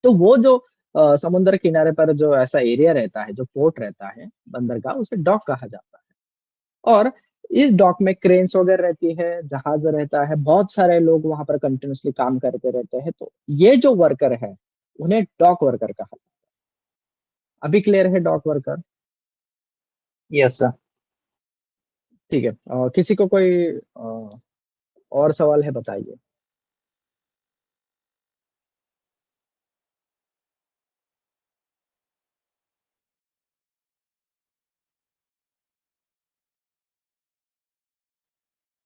तो वो जो समुद्र किनारे पर जो ऐसा एरिया रहता है, जो पोर्ट रहता है, बंदरगाह, उसे डॉक कहा जाता है। और इस डॉक में क्रेन्स वगैरह रहती है, जहाज रहता है, बहुत सारे लोग वहां पर कंटिन्यूसली काम करते रहते हैं। तो ये जो वर्कर है उन्हें डॉक वर्कर कहा जाता है। अभी क्लियर है डॉक वर्कर? Yes sir. ठीक है, किसी को कोई और सवाल है, बताइए।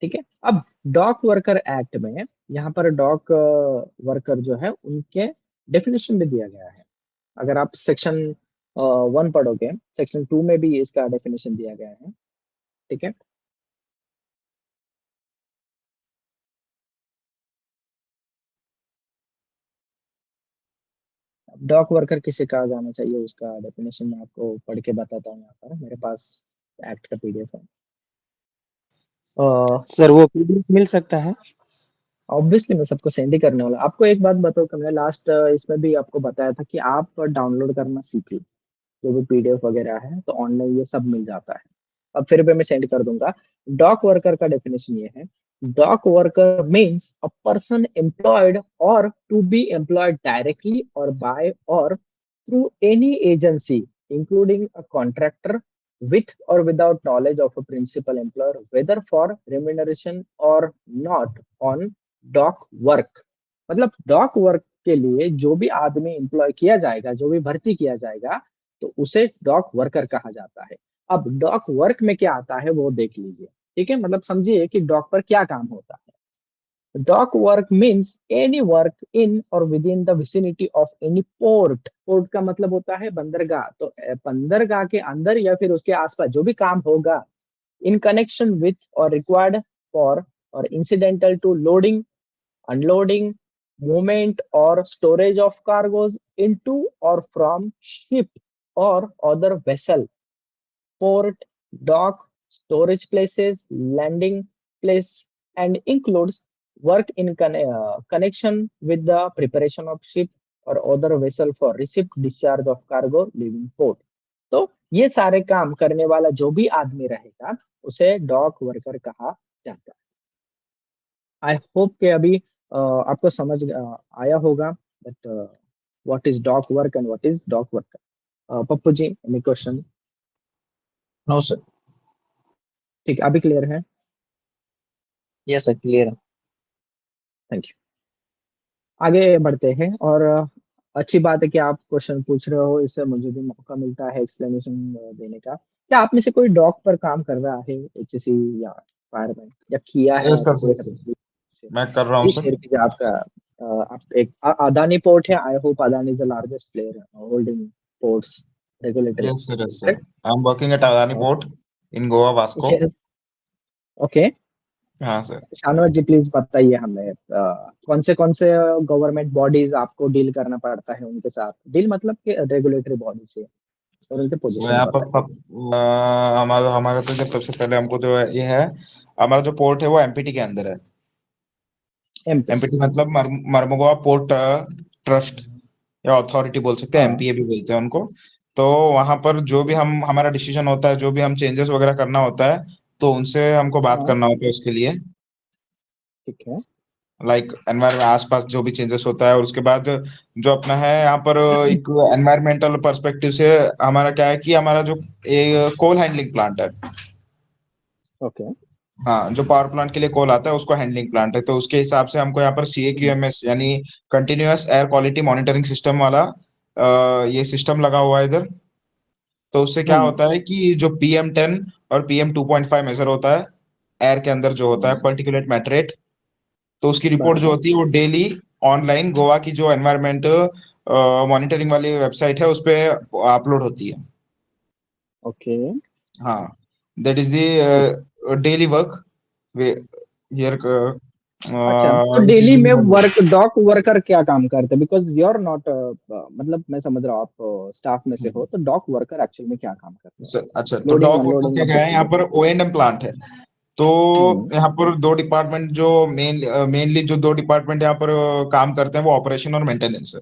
ठीक है, अब डॉक वर्कर एक्ट में यहाँ पर डॉक वर्कर जो है उनके डेफिनेशन भी दिया गया है। अगर आप सेक्शन 1 पढ़ोगे, सेक्शन 2 में भी इसका डेफिनेशन दिया गया है। ठीक है, डॉक वर्कर किसे कहा जाना चाहिए उसका डेफिनेशन मैं आपको पढ़ के बताता हूँ। यहाँ पर मेरे पास एक्ट का पीडीएफ है। सर वो PDF मिल सकता है? ऑब्वियसली मैं सबको सेंड ही करने वाला। आपको एक बात बताओ कि मैंने लास्ट इसमें भी आपको बताया था कि आप डाउनलोड करना सीख लो, जो भी पीडीएफ वगैरह है तो ऑनलाइन ये सब मिल जाता है। अब फिर भी मैं सेंड कर दूंगा। डॉक वर्कर का डेफिनेशन ये है, dock worker means a person employed or to be employed directly or by or through any agency including a contractor with or without knowledge of a principal employer whether for remuneration or not on dock work। मतलब डॉक वर्क के लिए जो भी आदमी एम्प्लॉय किया जाएगा, जो भी भर्ती किया जाएगा, तो उसे डॉक वर्कर कहा जाता है। अब डॉक वर्क में क्या आता है वो देख लीजिए। ठीक है, मतलब समझिए कि डॉक पर क्या काम होता है। Dock work means any work in और within the vicinity of any port. Port का मतलब होता है बंदरगाह, तो बंदरगाह के अंदर या फिर उसके आसपास जो भी काम होगा in connection with or required for or incidental to loading, unloading, movement or storage of cargoes into or from ship or other vessel, port, dock, storage places, landing place, and includes work in connection with the preparation of ship or other vessel for receipt discharge of cargo leaving port। तो ये सारे काम करने वाला जो भी आदमी रहेगा उसे डॉक वर्कर कहा जाता है। आई होप कि अभी आपको समझ आया होगा that what is dock work and what is dock worker. Pappu ji, any question? No sir. ठीक है, अभी क्लियर है? यस सर, क्लियर है। Thank you. आगे बढ़ते हैं और अच्छी बात है कि आप क्वेश्चन पूछ रहे हो, इससे मुझे भी मौका मिलता है एक्सप्लेनेशन देने का। क्या आप में से कोई डॉक पर काम कर रहा है, एचएससी या फायरमैन, या किया है यस ऐसा सर, कोई यस सर, है? मैं कर रहा हूँ प्लीज सर। शेयर कीजिए आपका। आप एक अदानी पोर्ट है, I hope Adani is the largest player holding ports regulatory yes sir, yes sir, correct? I am working at Adani port in Goa Vasco. Okay, हाँ सर। शानवाज जी प्लीज बताइए हमें कौन से गवर्नमेंट बॉडीज आपको डील करना पड़ता है उनके साथ? डील मतलब कि रेगुलेटरी बॉडी से, और उनके सो पोजीशन यहाँ पर बताइए। सब हमारा हमारा तो इधर सबसे पहले हमको जो है ये है, हमारा जो पोर्ट है वो एमपीटी के अंदर है। एमपी, एमपीटी मतलब मरमुगोआ पोर्ट ट्रस्ट या अथॉरिटी बोल सकते हैं, हाँ एमपीए भी बोलते हैं उनको। तो वहां पर जो भी हम हमारा डिसीजन होता है, जो भी हम चेंजेस वगैरह करना होता है, तो उनसे हमको बात हाँ, करना होता है उसके लिए। ठीक है। लाइक एनवायरमेंट आसपास जो भी चेंजेस होता है, और उसके बाद जो अपना है यहाँ पर एक एनवायरमेंटल पर्सपेक्टिव से हमारा क्या है कि हमारा जो कोल हैंडलिंग प्लांट है, ओके। हाँ, जो पावर प्लांट के लिए कोल आता है उसको हैंडलिंग प्लांट है, तो उसके हिसाब से हमको यहाँ पर सीएक्यूएमएस यानी continuous air quality monitoring system वाला ये सिस्टम लगा हुआ है इधर। तो उससे क्या हम्म, होता है कि जो PM10 और PM2.5 मेजर होता है एयर के अंदर, जो होता है पर्टिकुलेट मैटर, तो उसकी रिपोर्ट जो बराबर। होती है वो डेली ऑनलाइन गोवा की जो एनवायरमेंट मॉनिटरिंग वाली वेबसाइट है उस पे अपलोड होती है। ओके, हाँ, that is the daily work here. अच्छा, तो डेली में वर्क डॉक वर्कर क्या काम करते हैं? बिकॉज यू आर नॉट, मतलब मैं समझ रहा हूँ आप स्टाफ में से हो, तो डॉक वर्कर एक्चुअल में क्या काम करते हैं? अच्छा, तो लोडिंग डॉग वर्कर अनलोडिंग क्या ऑफ द क्या है, यहाँ शिप। पर O&M प्लांट है। तो हम्म, यहाँ पर दो डिपार्टमेंट जो मेनली जो दो डिपार्टमेंट यहाँ पर काम करते हैं वो ऑपरेशन और मेंटेनेंस है।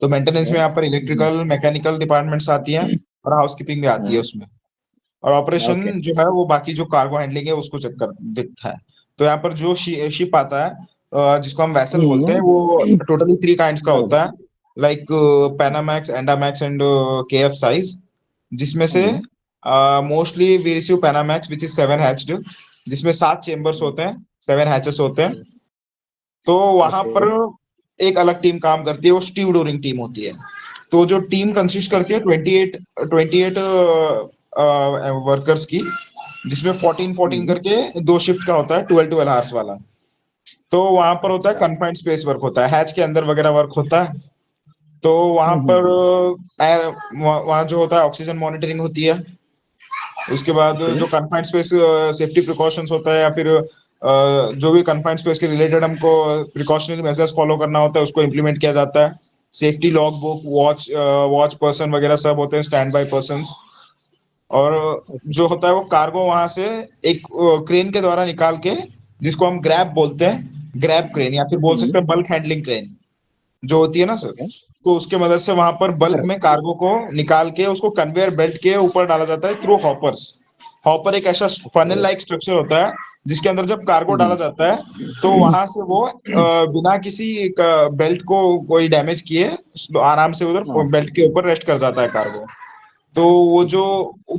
तो मेंटेनेंस ओके, में यहाँ पर इलेक्ट्रिकल मैकेनिकल डिपार्टमेंट्स आती हैं, और हाउसकीपिंग भी आती है हाँ, उसमें। और ऑपरेशन ओके, जो है वो बाकी जो कार्गो हैंडलिंग है उसको चेक कर दिखता है। तो यहाँ पर जो शिप आता है जिसको हम वैसल बोलते हैं, वो हम्म, टोटली 3 काइंड्स का बराबर। होता है। Like Panamax, handymax and KF size, जिसमें से hmm, mostly we receive Panamax which is 7 hatched, जिसमें 7 चेम्बर्स होते हैं, 7 हैचेस होते हैं। तो वहां ओके पर एक अलग टीम काम करती है, वो स्टीवडोरिंग टीम होती है। तो जो टीम कंसिस्ट करती है 28 वर्कर्स की, जिसमें 14 करके 2 शिफ्ट का होता है, 12 आवर्स वाला। तो वहां पर होता है अच्छा कन्फाइंड स्पेस वर्क होता है, हैच के अंदर वगैरह वर्क होता है। तो वहां पर वहां जो होता है ऑक्सीजन मॉनिटरिंग होती है। उसके बाद ओके जो कन्फाइंड स्पेस सेफ्टी प्रिकॉशंस होता है, या फिर जो भी कन्फाइंड स्पेस के रिलेटेड हमको प्रिकॉशनरी मेजर्स फॉलो करना होता है, उसको इम्प्लीमेंट किया जाता है। Safety log book, watch person वगैरह सब होते हैं, स्टैंड बाय पर्सन्स। और ओके जो होता है वो कार्गो वहां से एक क्रेन के द्वारा निकाल के, जिसको हम ग्रैब बोलते हैं, ग्रैब क्रेन, या फिर बोल सकते हैं बल्क हैंडलिंग क्रेन जो होती है ना सर। ओके तो उसके मदद से वहां पर बल्क करेक्ट में कार्गो को निकाल के उसको कन्वेयर बेल्ट के ऊपर डाला जाता है थ्रू हॉपर्स। हॉपर एक ऐसा फनल ओके लाइक स्ट्रक्चर होता है, जिसके अंदर जब कार्गो डाला जाता है, तो वहां से वो बिना किसी बेल्ट को कोई डैमेज किए आराम से उधर हाँ बेल्ट के ऊपर रेस्ट कर जाता है कार्गो। तो वो जो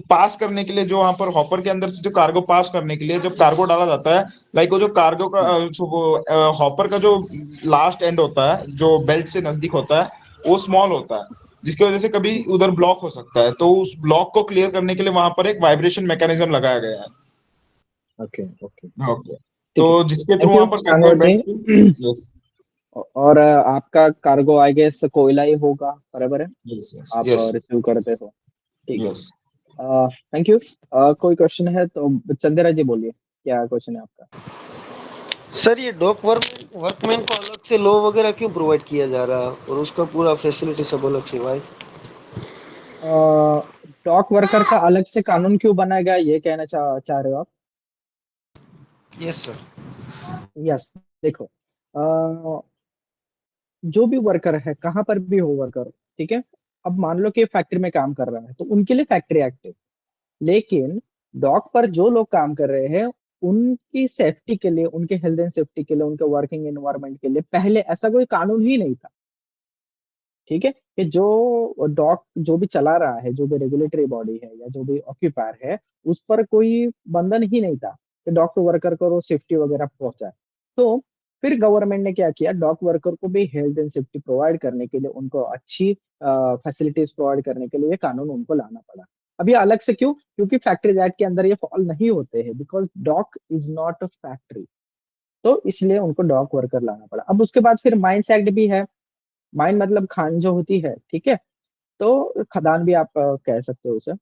पास करने के लिए, जो वहां पर हॉपर के अंदर से जो कार्गो पास करने के लिए जब कार्गो डाला जाता है, लाइक वो जो कार्गो का जो वो हॉपर का जो लास्ट एंड होता है, जो बेल्ट से नजदीक होता है, वो स्मॉल होता है, जिसकी वजह से कभी उधर ब्लॉक हो सकता है। तो उस ब्लॉक को क्लियर करने के लिए वहां पर एक वाइब्रेशन मैकेनिज्म लगाया गया है। Okay okay okay. तो ठीक है जिसके थ्रू थैंक यू वहां पर कन्वेयर सागर बेल्ट। जी यस और आपका कार्गो आई गेस कोयला ही होगा बराबर है यस यस आप यस रिसीव करते हो ठीक है यस। थैंक यू कोई क्वेश्चन है तो चंदेरा जी बोलिए क्या क्वेश्चन है आपका सर ये डॉक वर्कमैन को अलग से लॉ वगैरह क्यों प्रोवाइड किया जा रहा है और उसका पूरा फैसिलिटी सब अलग से भाई? डॉक वर्कर का अलग से कानून क्यों बनाया गया ये कहना चाह रहे हो आप यस सर। यस देखो जो भी वर्कर है कहाँ पर भी हो वर्कर ठीक है अब मान लो कि फैक्ट्री में काम कर रहा है तो उनके लिए फैक्ट्री एक्ट है लेकिन डॉक पर जो लोग काम कर रहे हैं उनकी सेफ्टी के लिए उनके हेल्थ एंड सेफ्टी के लिए उनके वर्किंग एनवायरनमेंट के लिए पहले ऐसा कोई कानून ही नहीं था ठीक है कि जो डॉक जो भी चला रहा है जो भी रेगुलेटरी बॉडी है या जो भी ऑक्यूपायर है उस पर कोई बंधन ही नहीं था कि डॉक वर्कर को सेफ्टी वगैरह पहुंचाए तो फिर गवर्नमेंट ने क्या किया डॉक वर्कर को भी हेल्थ एंड सेफ्टी प्रोवाइड करने के लिए उनको अच्छी फैसिलिटीज प्रोवाइड करने के लिए ये कानून उनको लाना पड़ा अब ये अलग से क्यों क्योंकि फैक्ट्रीज एक्ट के अंदर ये फॉल नहीं होते हैं because dock is not a factory तो इसलिए उनको डॉक वर्कर लाना पड़ा अब उसके बाद फिर माइंस एक्ट भी है माइन मतलब खान जो होती है ठीक है तो खदान भी आप कह सकते हो उसे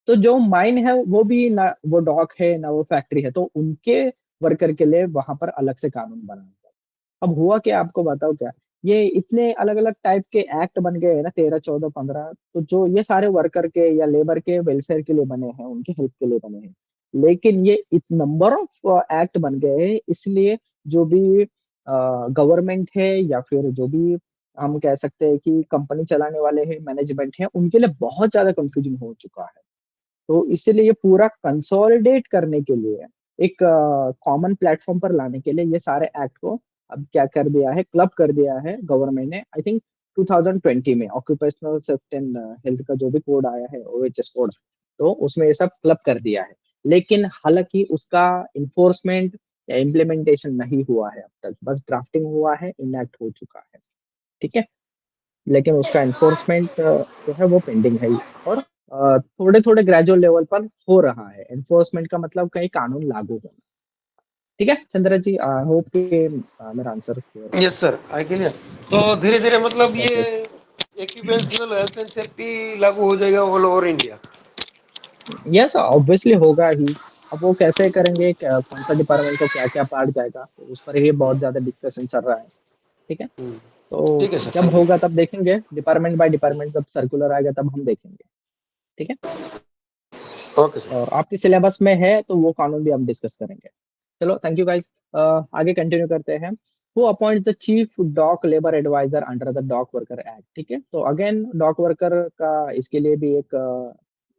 तो जो माइन है वो भी ना वो डॉक है ना वो फैक्ट्री है तो उनके वर्कर के लिए वहां पर अलग से कानून बना हुआ है अब हुआ क्या आपको बताओ क्या ये इतने अलग अलग टाइप के एक्ट बन गए हैं ना 13 14 15 तो जो ये सारे वर्कर के या लेबर के वेलफेयर के लिए बने हैं उनके हेल्प के लिए बने हैं लेकिन ये नंबर ऑफ एक्ट बन गए हैं इसलिए जो भी गवर्नमेंट है या फिर जो भी हम कह सकते हैं कि कंपनी चलाने वाले हैं मैनेजमेंट है उनके लिए बहुत ज्यादा कंफ्यूजन हो चुका है तो इसीलिए ये पूरा कंसोलिडेट करने के लिए एक कॉमन प्लेटफॉर्म पर लाने के लिए ये सारे एक्ट को अब क्या कर दिया है क्लब कर दिया है गवर्नमेंट ने आई थिंक 2020 में ऑक्यूपेशनल सेफ्टी एंड हेल्थ का जो भी कोड आया है ओएचएस कोड तो उसमें ये सब क्लब कर दिया है लेकिन हालांकि उसका इन्फोर्समेंट या इम्प्लीमेंटेशन नहीं हुआ है अब तक बस ड्राफ्टिंग हुआ है इनएक्ट हो चुका है ठीक है लेकिन उसका एनफोर्समेंट जो है वो पेंडिंग है और थोड़े थोड़े ग्रेजुअल लेवल पर हो रहा है एनफोर्समेंट का मतलब कहीं कानून लागू होना ठीक है चंद्रा जी आई होप कि मेरा आंसर क्लियर है यस सर आई क्लियर। तो धीरे धीरे मतलब थैंक ये यू एक्यूपेंशनल हेल्थ एंड सेफ्टी लागू हो जाएगा all over India. Yes obviously होगा ही अब वो कैसे करेंगे कौन सा डिपार्टमेंट को क्या क्या पार्ट जाएगा तो उस पर ही बहुत ज्यादा डिस्कशन चल रहा है ठीक है ठीक तो है सर जब थैंक यू। होगा तब देखेंगे डिपार्टमेंट बाय डिपार्टमेंट जब सर्कुलर आएगा तब हम देखेंगे ठीक है ओके सर। और आपके सिलेबस में है तो वो कानून भी हम डिस्कस करेंगे चलो थैंक यू गाइस आगे कंटिन्यू करते हैं who appoints the chief dock labour advisor under the dock worker act ठीक है तो अगेन डॉक वर्कर का इसके लिए भी एक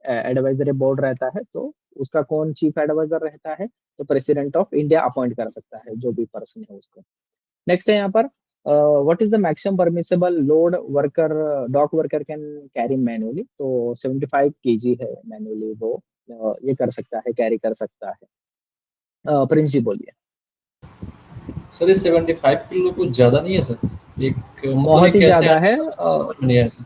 एडवाइजरी बोर्ड रहता है तो उसका कौन चीफ एडवाइजर रहता है तो प्रेसिडेंट ऑफ इंडिया अपॉइंट कर सकता है जो भी पर्सन है उसको नेक्स्ट है यहाँ पर what is the maximum permissible load worker dock worker can carry manually? तो 75 केजी है मैनुअली वो ये कर सकता है, कैरी कर सकता है। प्रिंस जी बोलिए। सर ये 75 किलो कुछ ज्यादा नहीं है सर? एक मतलब बहुत ही ये कैसे ज्यादा है। समझ में नहीं आया सर।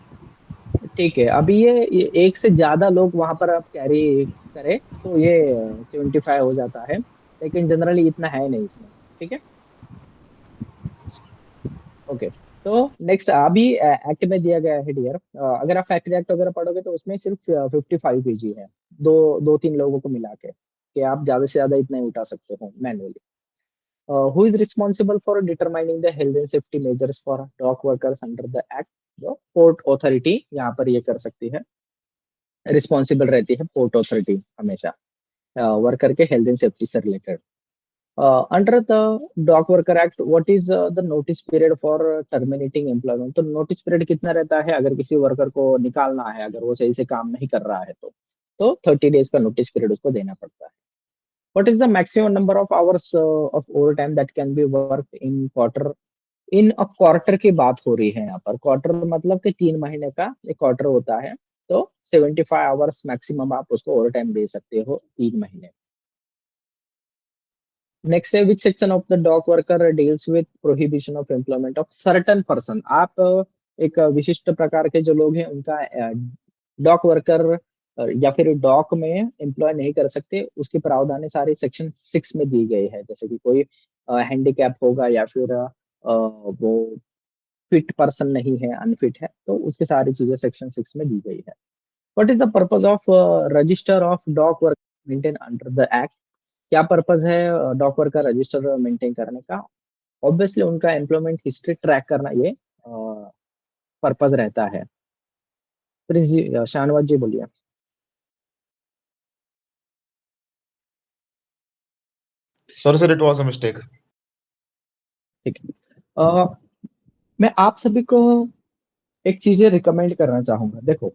ठीक है, अभी ये एक से ज्यादा लोग वहां पर आप कैरी करें तो ये 75 हो जाता है, लेकिन जनरली इतना है नहीं इसमें। ठीक है, ओके। तो नेक्स्ट अभी एक्ट में दिया गया है डियर, अगर आप फैक्ट्री एक्ट वगैरह पढ़ोगे तो उसमें सिर्फ 55 केजी है, दो तीन लोगों को मिला के, कि आप ज्यादा से ज्यादा इतना ही उठा सकते हो manually. Who is responsible for determining the health and safety measures for dock workers under the act? Port authority यहाँ पर ये कर सकती है, रिस्पॉन्सिबल रहती है पोर्ट अथॉरिटी हमेशा वर्कर के हेल्थ एंड सेफ्टी से related. Under the dock worker act what is the notice period for terminating employment? तो नोटिस पीरियड कितना रहता है अगर किसी वर्कर को निकालना है, अगर वो सही से काम नहीं कर रहा है तो 30 डेज का नोटिस पीरियड उसको देना पड़ता है। What is the maximum number of hours of over time that can be work in quarter? In a quarter की बात हो रही है यहाँ पर, क्वार्टर मतलब कि 3 महीने का एक क्वार्टर होता है, तो 75 आवर्स मैक्सिमम आप उसको ओवर टाइम दे सकते हो 3 महीने। नेक्स्ट है which section of the dock worker deals with prohibition of employment of certain person? आप एक विशिष्ट प्रकार के जो लोग हैं उनका डॉक वर्कर या फिर डॉक में एम्प्लॉय नहीं कर सकते, उसकी प्रावधानें सारी सेक्शन 6 में दी गई है। जैसे कि कोई हैंडीकैप होगा या फिर वो फिट पर्सन नहीं है, अनफिट है, तो उसकी सारी चीजें सेक्शन 6 में दी गई है। What is the purpose of register of dock work maintain under the act? क्या पर्पज है डॉक वर्कर रजिस्टर मेंटेन करने का? ऑब्वियसली उनका एम्प्लॉयमेंट हिस्ट्री ट्रैक करना ये पर्पज रहता है। प्रिंस जी, शाहनवाज जी बोलिए। Sorry sir, it was a mistake. ठीक है, मैं आप सभी को एक चीजें रिकमेंड करना चाहूंगा। देखो,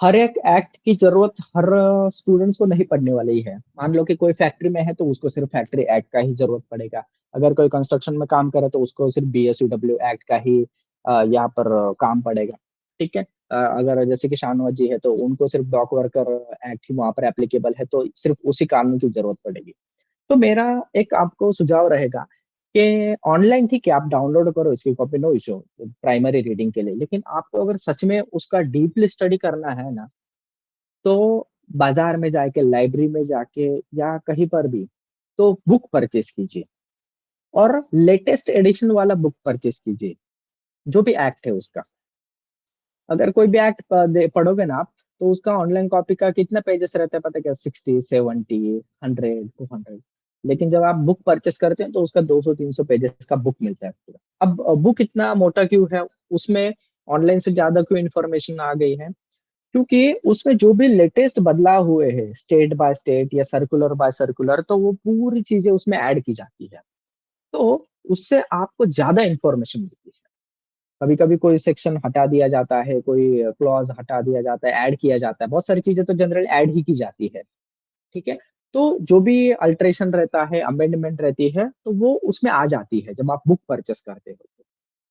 हर एक एक्ट की जरूरत हर स्टूडेंट्स को नहीं पड़ने वाली है। मान लो कि कोई फैक्ट्री में है तो उसको सिर्फ फैक्ट्री एक्ट का ही जरूरत पड़ेगा। अगर कोई कंस्ट्रक्शन में काम करे तो उसको सिर्फ बीएसयूडब्ल्यू एक्ट का ही यहाँ पर काम पड़ेगा। ठीक है, अगर जैसे कि शाहनवाज जी है तो उनको सिर्फ डॉक वर्कर एक्ट ही वहां पर एप्लीकेबल है, तो सिर्फ उसी कानून की जरूरत पड़ेगी। तो मेरा एक आपको सुझाव रहेगा कि ऑनलाइन ठीक है आप डाउनलोड करो इसकी copy, no issue, primary reading के लिए, लेकिन आपको अगर सच में उसका डीपली स्टडी करना है ना, तो बाजार में जाके, लाइब्रेरी में जाके या कहीं पर भी, तो बुक परचेज कीजिए और लेटेस्ट एडिशन वाला बुक परचेज कीजिए, जो भी एक्ट है उसका। अगर कोई भी एक्ट पढ़ोगे ना आप, तो उसका ऑनलाइन कॉपी का कितना पेजेस रहता है पता है क्या? 60, 70, 100, 200। लेकिन जब आप बुक परचेस करते हैं तो उसका 200-300 पेजेस का बुक मिलता है पूरा। अब बुक इतना मोटा क्यों है? उसमें ऑनलाइन से ज्यादा क्यों इन्फॉर्मेशन आ गई है? क्योंकि उसमें जो भी लेटेस्ट बदलाव हुए हैं स्टेट बाय स्टेट या सर्कुलर बाय सर्कुलर, तो वो पूरी चीजें उसमें ऐड की जाती है, तो उससे आपको ज्यादा इंफॉर्मेशन मिलती है। कभी कभी कोई सेक्शन हटा दिया जाता है, कोई क्लॉज हटा दिया जाता है, ऐड किया जाता है, बहुत सारी चीजें तो जनरल ऐड ही की जाती है। ठीक है, तो जो भी अल्ट्रेशन रहता है, अमेंडमेंट रहती है, तो वो उसमें आ जाती है जब आप बुक परचेस करते हो तो।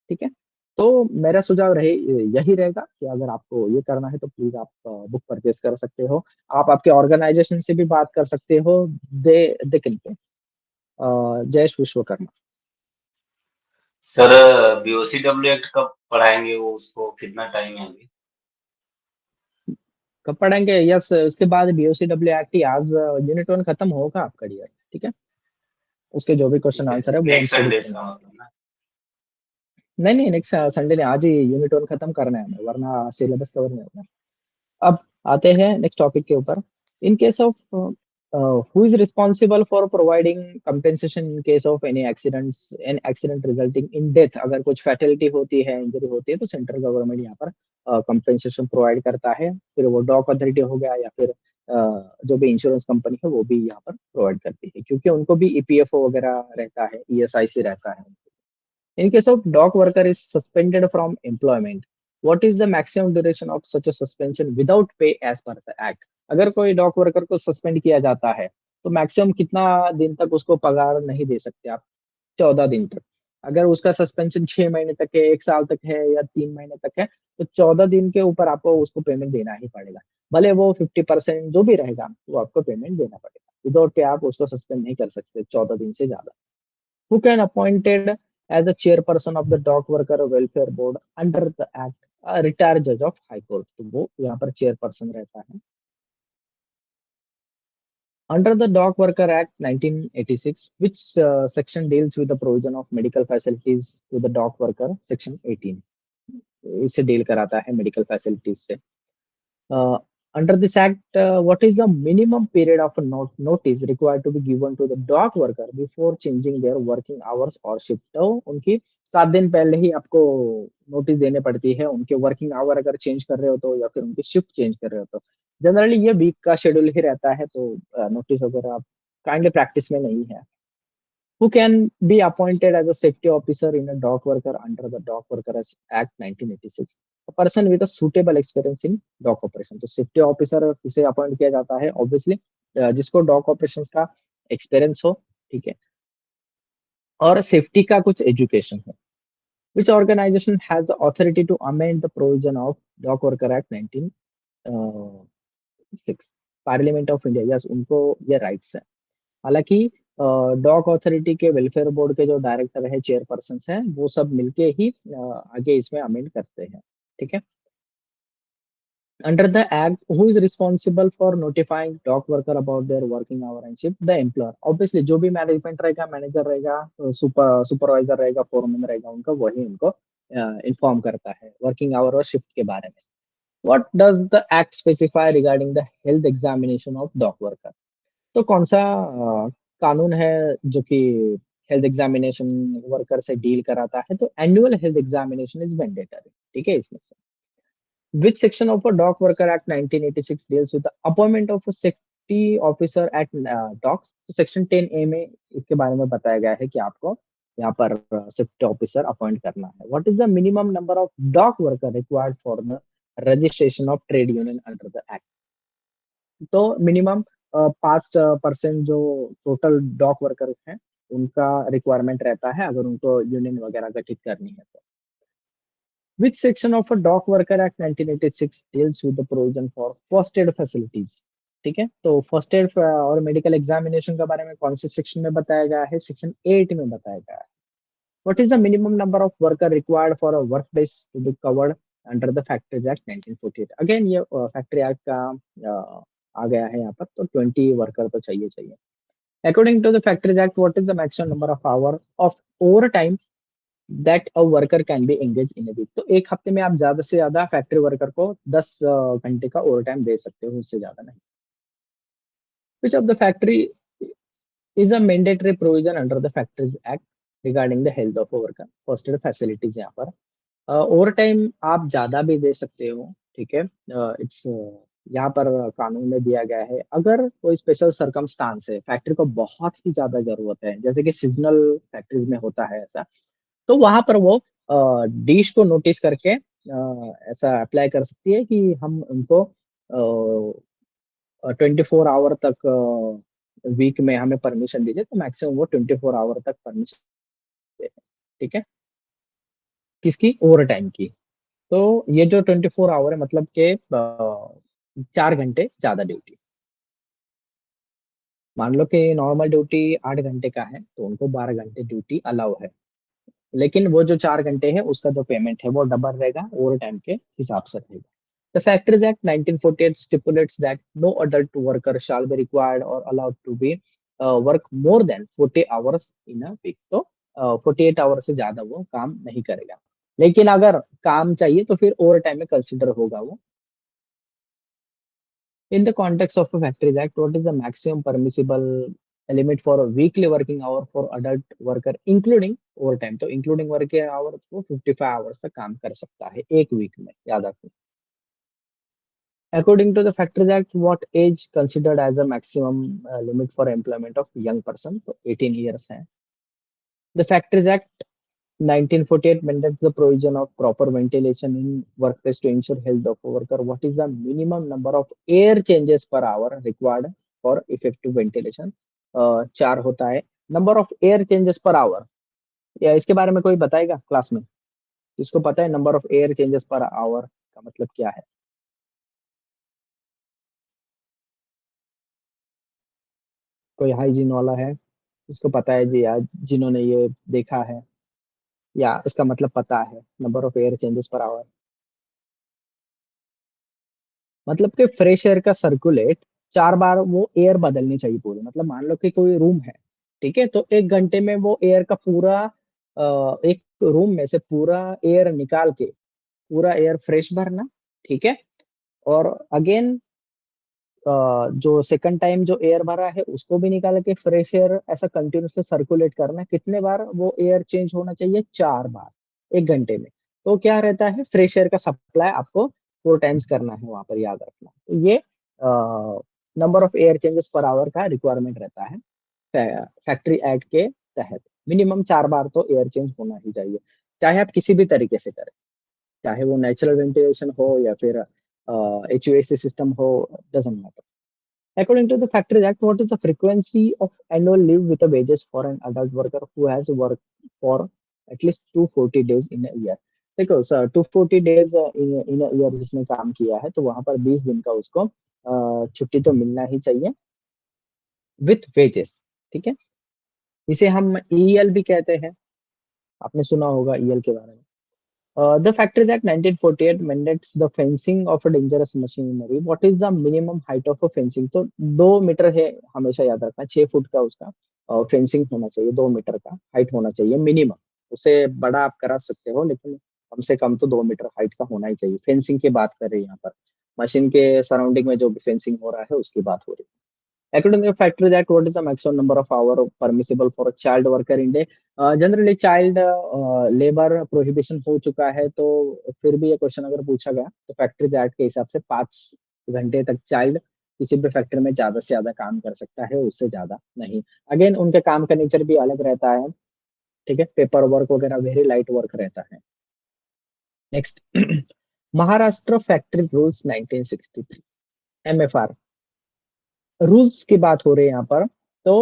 ठीक है, तो मेरा सुझाव रहे यही रहेगा कि अगर आपको ये करना है तो प्लीज आप बुक परचेस कर सकते हो। आप आपके ऑर्गेनाइजेशन से भी बात कर सकते हो। They can pay. Jayesh Vishwakarma. Sir BOCW act कब पढ़ाएंगे? वो उसको कितना टाइम है अभी? कब पढ़ेंगे? यस, उसके बाद बीओसीडब्ल्यू एक्ट ही आज यूनिट 1 खत्म होगा आपका डियर। ठीक है, उसके जो भी क्वेश्चन ठीक है आंसर सर, है वो हम नेक्स्ट स्टडी संडे करेंगे। का मतलब ना? नहीं नहीं, नेक्स्ट संडे ने, आज ही यूनिट 1 खत्म करना है हमें, वरना सिलेबस कवर नहीं होगा। अब आते हैं नेक्स्ट टॉपिक के ऊपर। In case of who is responsible for providing compensation in case of any accidents, an accident resulting in death? अगर कुछ फैटिलिटी होती है, इंजरी होती है, तो सेंट्रल गवर्नमेंट यहाँ पर कंपेंसेशन प्रोवाइड करता है। फिर वो डॉक अथॉरिटी हो गया या फिर जो भी इंश्योरेंस कंपनी है वो भी यहाँ पर प्रोवाइड करती है, क्योंकि उनको भी ईपीएफओ वगैरह रहता है, ईएसआईसी रहता है। In case of dock worker is suspended from employment, what is the maximum duration of such a suspension without pay as per the act? अगर कोई डॉक वर्कर को सस्पेंड किया जाता है तो मैक्सिमम कितना दिन तक उसको पगार नहीं दे सकते आप? 14 दिन तक। अगर उसका सस्पेंशन 6 महीने तक है, 1 साल तक है या 3 महीने तक है, तो 14 दिन के ऊपर आपको उसको पेमेंट देना ही पड़ेगा। भले वो 50% जो भी रहेगा, वो आपको पेमेंट देना पड़ेगा। विदाउट पे आप उसको सस्पेंड नहीं कर सकते 14 दिन से ज्यादा। Who can appointed as a chairperson of the dock worker welfare board under the act? A retired judge of high court, तो वो यहाँ पर चेयरपर्सन रहता है। Under the Dock Worker Act 1986, which section deals with the provision of medical facilities to the dock worker? Section 18 इससे डील कराता है मेडिकल फैसिलिटीज से। Under this act, what is the minimum period of notice required to be given to the dock worker before changing their working hours or shift? तो उनकी 7 दिन पहले ही आपको नोटिस देने पड़ती है, उनके वर्किंग आवर अगर चेंज कर रहे हो तो, या फिर उनकी शिफ्ट चेंज कर रहे हो तो। जनरली ये वीक का शेड्यूल ही रहता है, तो नोटिस वगैरह काइंडली प्रैक्टिस में नहीं है। Who can be appointed as a safety officer in a dock worker under the Dock Workers Act 1986? A person with a suitable experience in dock operation. तो सेफ्टी ऑफिसर किसे अपॉइंट किया जाता है? ऑब्वियसली जिसको डॉक ऑपरेशंस का एक्सपीरियंस हो, ठीक है, और सेफ्टी का कुछ एजुकेशन हो। Which organization has the authority to amend the provision of Dock Worker Act 1906? Parliament of India. Yes, उनको ये राइट्स है। हालांकि डॉक अथॉरिटी के वेलफेयर बोर्ड के जो डायरेक्टर है, चेयरपर्सन हैं, वो सब मिलके ही आगे इसमें अमेंड करते हैं, ठीक है। Under the act, who is responsible for notifying dock worker about their working hour and shift? The employer. Obviously जो भी मैनेजमेंट रहेगा, मैनेजर रहेगा, सुपरवाइजर रहेगा, फोरमैन रहेगा, उनका वही उनको इन्फॉर्म करता है वर्किंग आवर और शिफ्ट के बारे में। What does the act specify regarding the health examination of dock worker? तो कौन सा कानून है जो कि हेल्थ एग्जामिनेशन वर्कर से डील कराता है? तो annual health examination is mandatory, ठीक है इसमें से। Which section of a Dock Worker Act 1986 deals with the appointment of a safety officer at docks? तो सेक्शन 10A में इसके बारे में बताया गया है कि आपको यहाँ पर सेफ्टी ऑफिसर अपॉइंट करना है। What is the minimum number of dock worker required for the registration of trade union under the act? तो मिनिमम 5% जो टोटल डॉक वर्कर हैं, उनका रिक्वायरमेंट रहता है अगर उनको यूनियन वगैरह गठित करनी है तो। Which section of a Dock Worker Act 1986 deals with the provision for first aid facilities? ठीक है, तो फर्स्ट एड और मेडिकल एग्जामिनेशन के बारे में कौन से सेक्शन में बताया गया है? सेक्शन 8 में बताया गया है। What is the minimum number of worker required for a workplace to be covered under the Factories Act 1948? Again ये फैक्ट्री एक्ट का आ गया है यहाँ पर, तो 20 वर्कर तो चाहिए चाहिए। According to the Factories Act, what is the maximum number of hours of overtime that a worker can be engaged in a week? तो एक हफ्ते में आप ज्यादा से ज्यादा फैक्ट्री वर्कर को 10 घंटे का ओवरटाइम दे सकते हो, उससे ज्यादा नहीं। Which of the factory is a mandatory provision under the Factories Act regarding the health of a worker? First aid facilities यहाँ पर ओवरटाइम आप ज्यादा भी दे सकते हो, ठीक है। इट्स यहाँ पर कानून में दिया गया है, अगर कोई स्पेशल सरकमस्टांस है, फैक्ट्री को बहुत ही ज्यादा जरूरत है, जैसे कि सीजनल फैक्ट्रीज में होता है ऐसा, तो वहां पर वो डिश को नोटिस करके ऐसा अप्लाई कर सकती है कि हम उनको 24 आवर तक वीक में हमें परमिशन दीजिए, तो मैक्सिमम वो 24 आवर तक परमिशन देते हैं, ठीक है, किसकी? ओवर टाइम की। तो ये जो 24 आवर है, मतलब के 4 घंटे ज्यादा ड्यूटी। मान लो कि नॉर्मल ड्यूटी 8 घंटे का है, तो उनको 12 घंटे ड्यूटी अलाउ है, लेकिन वो जो 4 घंटे है उसका जो पेमेंट है वो डबल रहेगा, ओवर टाइम के हिसाब से रहेगा। The Factories Act 1948 stipulates that no adult worker shall be required or allowed to be work more than 40 hours in a week. तो 48 आवर से ज्यादा वो काम नहीं करेगा, लेकिन अगर काम चाहिए तो फिर ओवर टाइम में कंसिडर होगा वो। In the context of a Factories Act, what is the maximum permissible limit for a weekly working hour for adult worker including overtime? तो including working hours वो 55 आवर्स तक काम कर सकता है एक वीक में, याद रखो। According to the Factories Act, what age considered as a maximum limit for employment of young person? तो 18 years है। The Factories Act 1948 mandates the provision of proper ventilation in workplace to ensure health of a worker. What is the minimum number of air changes per hour required for effective ventilation? 4 होता है। Number of air changes per hour या इसके बारे में कोई बताएगा क्लास में? इसको पता है number of air changes per hour का मतलब क्या है? कोई हाइजीन वाला है, इसको पता है जी, आज जिन्होंने ये देखा है या इसका मतलब पता है number of air changes per hour? मतलब कि फ्रेश एयर का सर्कुलेट 4 बार वो एयर बदलनी चाहिए पूरी। मतलब मान लो कि कोई रूम है, ठीक है? तो 1 घंटे में वो एयर का पूरा एक रूम में से पूरा एयर निकाल के पूरा एयर फ्रेश भरना, ठीक है? और अगेन जो सेकंड टाइम जो एयर भरा है उसको भी निकाल के फ्रेश एयर ऐसा कंटिन्यूअसली सर्कुलेट करना। कितने बार वो एयर चेंज होना चाहिए? 4 बार 1 घंटे में। तो क्या रहता है, फ्रेश एयर का सप्लाई आपको 4 टाइम्स करना है वहाँ पर, याद रखना। तो ये number of air changes per hour का रिक्वायरमेंट रहता है फैक्ट्री एक्ट के तहत। मिनिमम 4 बार तो एयर चेंज होना ही चाहिए, चाहे आप किसी भी तरीके से करें, चाहे वो नेचुरल वेंटिलेशन हो या फिर HVAC सिस्टम हो, doesn't matter. According to the Factories Act, what is the frequency of annual leave with the wages for an adult worker who has worked for at least 240 days in a year? देखो सर, 240 डेज इन ईयर जिसने काम किया है तो वहां पर 20 दिन का उसको छुट्टी तो मिलना ही चाहिए विथ वेजेस, ठीक है? इसे हम EL भी कहते हैं, आपने सुना होगा EL के बारे में। The Factories Act 1948 mandates the fencing of a dangerous machinery. What is the minimum height of a fencing? तो 2 मीटर है, हमेशा याद रखना, 6 फुट का उसका फेंसिंग होना चाहिए, 2 मीटर का हाइट होना चाहिए मिनिमम। उसे बड़ा आप करा सकते हो लेकिन कम से कम तो 2 मीटर हाइट का होना ही चाहिए। फेंसिंग की बात कर रहे हैं यहाँ पर, मशीन के सराउंडिंग में जो भी फेंसिंग हो रहा है उसकी बात हो रही है। According to the Factories Act, what is the maximum number of hour permissible for a child worker in day? Generally child labour prohibition हो चुका है, तो फिर भी ये क्वेश्चन अगर पूछा गया तो फैक्ट्री एक्ट के हिसाब से 5 घंटे तक चाइल्ड किसी भी फैक्ट्री में ज्यादा से ज्यादा काम कर सकता है, उससे ज्यादा नहीं। अगेन उनके काम का नेचर भी अलग रहता है, ठीक है? पेपर वर्क वगैरह वेरी लाइट वर्क रहता है। Next Maharashtra factory rules 1963, MFR rules की बात हो रही है यहाँ पर। तो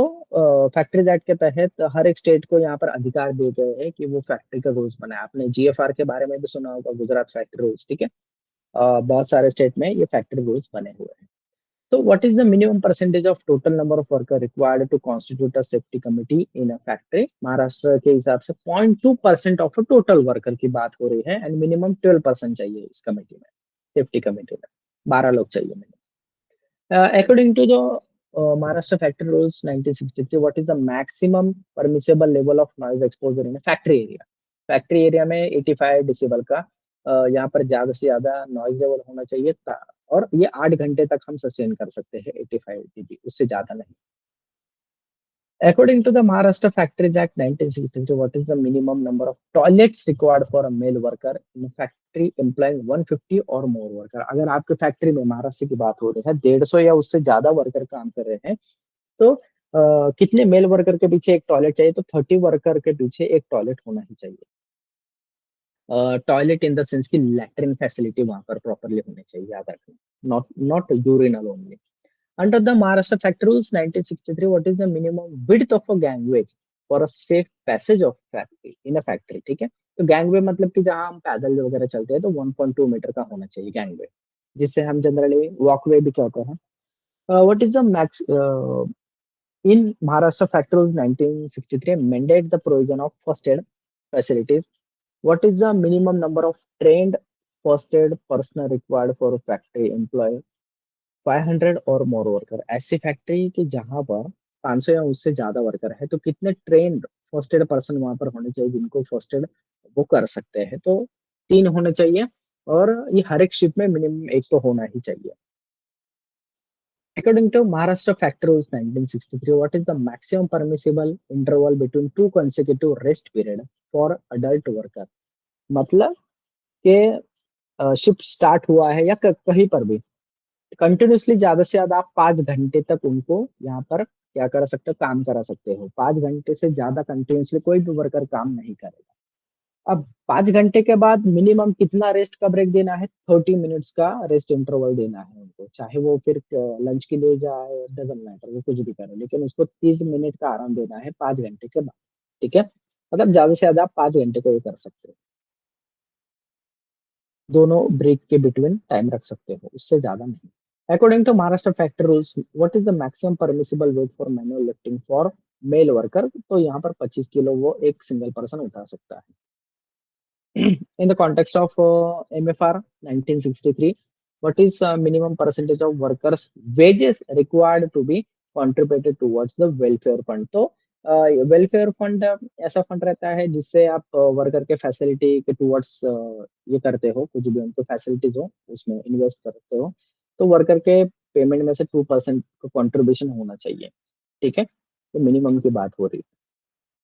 फैक्ट्रीज एक्ट के तहत हर एक स्टेट को यहाँ पर अधिकार दिए गए हैं कि वो फैक्ट्री का रूल्स बनाए। आपने GFR के बारे में भी सुना होगा, गुजरात फैक्ट्री रूल्स, ठीक है? बहुत सारे स्टेट में ये फैक्ट्री रूल्स बने हुए हैं। तो what is the minimum percentage of total number of worker required to constitute a safety committee in a factory? Maharashtra के हिसाब से 0.2% ऑफ टोटल वर्कर की बात हो रही है, एंड मिनिमम 12% चाहिए इस कमेटी में, सेफ्टी कमेटी में 12 लोग चाहिए minimum. According to the Maharashtra Factory Rules 1963, what is the maximum permissible level of noise exposure in a factory area? Factory area में 85 डेसिबल का यहाँ पर ज्यादा से ज्यादा नॉइज लेवल होना चाहिए और ये 8 घंटे तक हम सस्टेन कर सकते हैं 85 dB, उससे ज्यादा नहीं। According to the Maharashtra Factories Act 1963, what is the minimum number of toilets required for a male worker in a factory employing 150 or more worker? अगर आपके फैक्ट्री में, महाराष्ट्र की बात हो रही है, 150 या उससे ज्यादा वर्कर काम कर रहे हैं, तो कितने मेल वर्कर के पीछे एक टॉयलेट चाहिए? तो 30 वर्कर के पीछे एक टॉयलेट होना ही चाहिए। टॉयलेट इन द सेंस की लैट्रिन फैसिलिटी वहां पर प्रॉपरली होनी चाहिए, याद रखना, not urinal only. Under the Maharashtra Factory Rules 1963, what is the minimum width of a gangway for a safe passage of factory in a factory? ठीक है? तो गैंगवे मतलब कि जहां हम पैदल वगैरह चलते हैं तो 1.2 मीटर का होना चाहिए गैंगवे, जिससे हम जनरली वॉकवे भी कहते हैं। What is the max in Maharashtra Factory Rules 1963 mandate the provision of first aid facilities? What is the minimum number of trained first aid personnel required for a factory employee? 500 और मोर वर्कर। ऐसी फैक्ट्री की जहां पर 500 या उससे ज्यादा वर्कर है, तो कितने ट्रेंड फर्स्ट एड पर्सन वहां पर होने चाहिए जिनको फर्स्ट एड वो कर सकते हैं? तो 3 होने चाहिए, और ये हर एक शिप में मिनिमम एक तो होना ही चाहिए। According to Maharashtra Factory Rules 1963, what is the maximum permissible interval between 2 consecutive rest period for adult worker? मतलब के शिफ्ट स्टार्ट हुआ है या कहीं पर भी कंटिन्यूसली ज्यादा से ज्यादा आप 5 घंटे तक उनको यहाँ पर क्या करा सकते हो, काम करा सकते हो। 5 घंटे से ज्यादा कंटिन्यूसली कोई भी वर्कर काम नहीं करेगा। अब 5 घंटे के बाद मिनिमम कितना रेस्ट का ब्रेक देना है? 30 मिनट्स का रेस्ट इंटरवल देना है उनको, चाहे वो फिर लंच के लिए जाए, डजंट मैटर, वो कुछ भी करे, लेकिन उसको 30 मिनट का आराम देना है 5 घंटे के बाद, ठीक है? मतलब ज्यादा से ज्यादा आप 5 घंटे को ये कर सकते हो, दोनों ब्रेक के बिटवीन टाइम रख सकते हो, उससे ज्यादा नहीं। According to Maharashtra factory rules, what is the maximum permissible weight for manual lifting for male worker? तो यहाँ पर 25 किलो वो एक सिंगल पर्सन उठा सकता है। In the context of MFR 1963, what is minimum percentage of workers' wages required to be contributed towards the welfare fund? तो वेलफेयर फंड ऐसा फंड रहता है जिससे आप वर्कर के फैसिलिटी के टुवर्ड्स ये करते हो, कुछ भी उनको फैसिलिटीज हो उसमें इन्वेस्ट करते हो, तो वर्कर के पेमेंट में से 2% का कंट्रीब्यूशन होना चाहिए। ठीक है, तो मिनिमम की बात हो रही है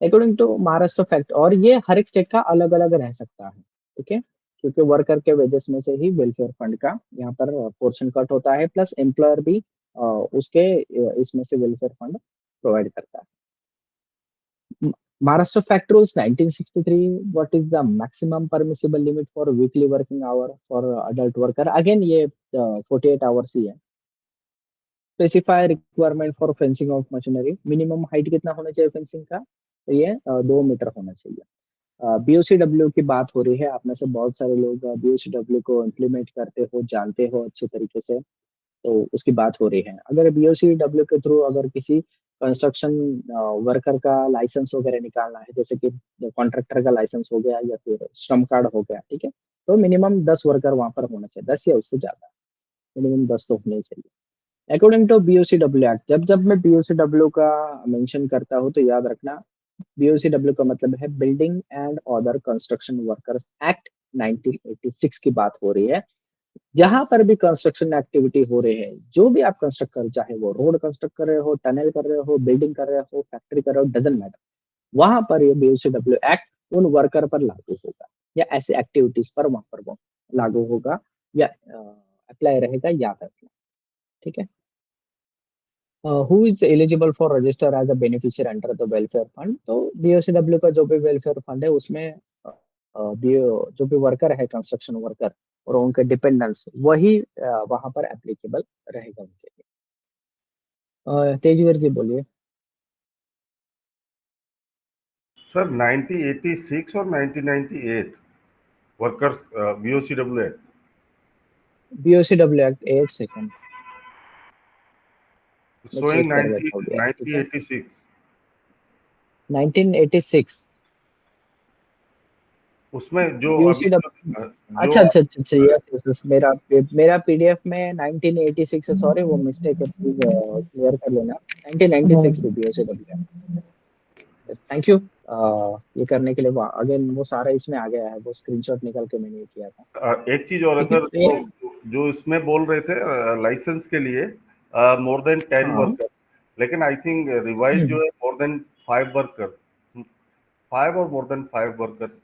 अकॉर्डिंग टू महाराष्ट्र फैक्ट, और ये हर एक स्टेट का अलग अलग रह सकता है। ठीक है, क्योंकि वर्कर के वेजेस में से ही वेलफेयर फंड का यहाँ पर पोर्शन कट होता है, प्लस एम्प्लॉयर भी उसके इसमें से वेलफेयर फंड प्रोवाइड करता है। Maharashtra Fact Rules 1963, what is the maximum permissible limit for weekly working hour for adult worker? Again ये 48 hours ही है। Specify requirement for fencing of machinery, minimum height कितना होना चाहिए फेंसिंग का? तो ये 2 मीटर होना चाहिए। बीओसीडब्ल्यू की बात हो रही है, आप में से बहुत सारे लोग बीओसीडब्ल्यू को इम्प्लीमेंट करते हो, जानते हो अच्छे तरीके से, तो उसकी बात हो रही है। अगर बीओसीडब्ल्यू के थ्रू अगर किसी कंस्ट्रक्शन वर्कर का लाइसेंस वगैरह निकालना है, जैसे कि कॉन्ट्रैक्टर का लाइसेंस हो गया या फिर श्रम कार्ड हो गया, ठीक है, तो मिनिमम 10 वर्कर वहां पर होना चाहिए, 10 या उससे ज्यादा, मिनिमम 10 तो होने ही चाहिए। अकॉर्डिंग टू बीओसीडब्ल्यू एक्ट, जब जब मैं बीओसीडब्ल्यू का मेंशन करता हूँ तो याद रखना, बीओसीडब्ल्यू का मतलब है building and other construction workers act 1986 की बात हो रही है। जहां पर भी कंस्ट्रक्शन एक्टिविटी हो रही है, जो भी आप कंस्ट्रक्ट कर, चाहे वो रोड कंस्ट्रक्ट कर रहे हो, टनल कर रहे हो, बिल्डिंग कर रहे हो, फैक्ट्री कर रहे हो, डजेंट मैटर, वहां पर ये बीओसीडब्ल्यू एक्ट उन वर्कर पर लागू होगा, या ऐसे एक्टिविटीज पर वहां पर वो लागू होगा या अप्लाई रहेगा, याद रखना। ठीक है, who is eligible for register as a beneficiary under the welfare fund? तो बीओसीडब्ल्यू का जो भी वेलफेयर फंड है उसमें जो भी वर्कर है, कंस्ट्रक्शन वर्कर और उनके डिपेंडेंट्स, वही वहां पर एप्लीकेबल रहेगा उनके लिए। तेजवीर जी बोलिए। सर 1986 और 1998 workers BOCW act. BOCW act, एक सेकंड मैं चेक showing कर 90 लेता हूँ भैया, ठीक है। 1986 1986 उसमें जो अभी बीओसीडब्ल्यू, जो अच्छा अच्छा अच्छा अच्छा, यस यस यस, मेरा पीडीएफ में 1986 है, सॉरी वो मिस्टेक है, प्लीज क्लियर कर लेना। 1996 है बीओसीडब्ल्यू। थैंक यू ये करने के लिए। अगेन वो सारा इसमें आ गया है, वो स्क्रीनशॉट निकाल के मैंने ये किया था। एक चीज और है ठीक है, सर, तो ये जो इसमें बोल रहे थे लाइसेंस के लिए मोर देन 10 हाँ वर्कर्स, लेकिन आई थिंक रिवाइज जो है मोर देन 5 वर्कर्स, 5 और मोर देन 5 वर्कर्स।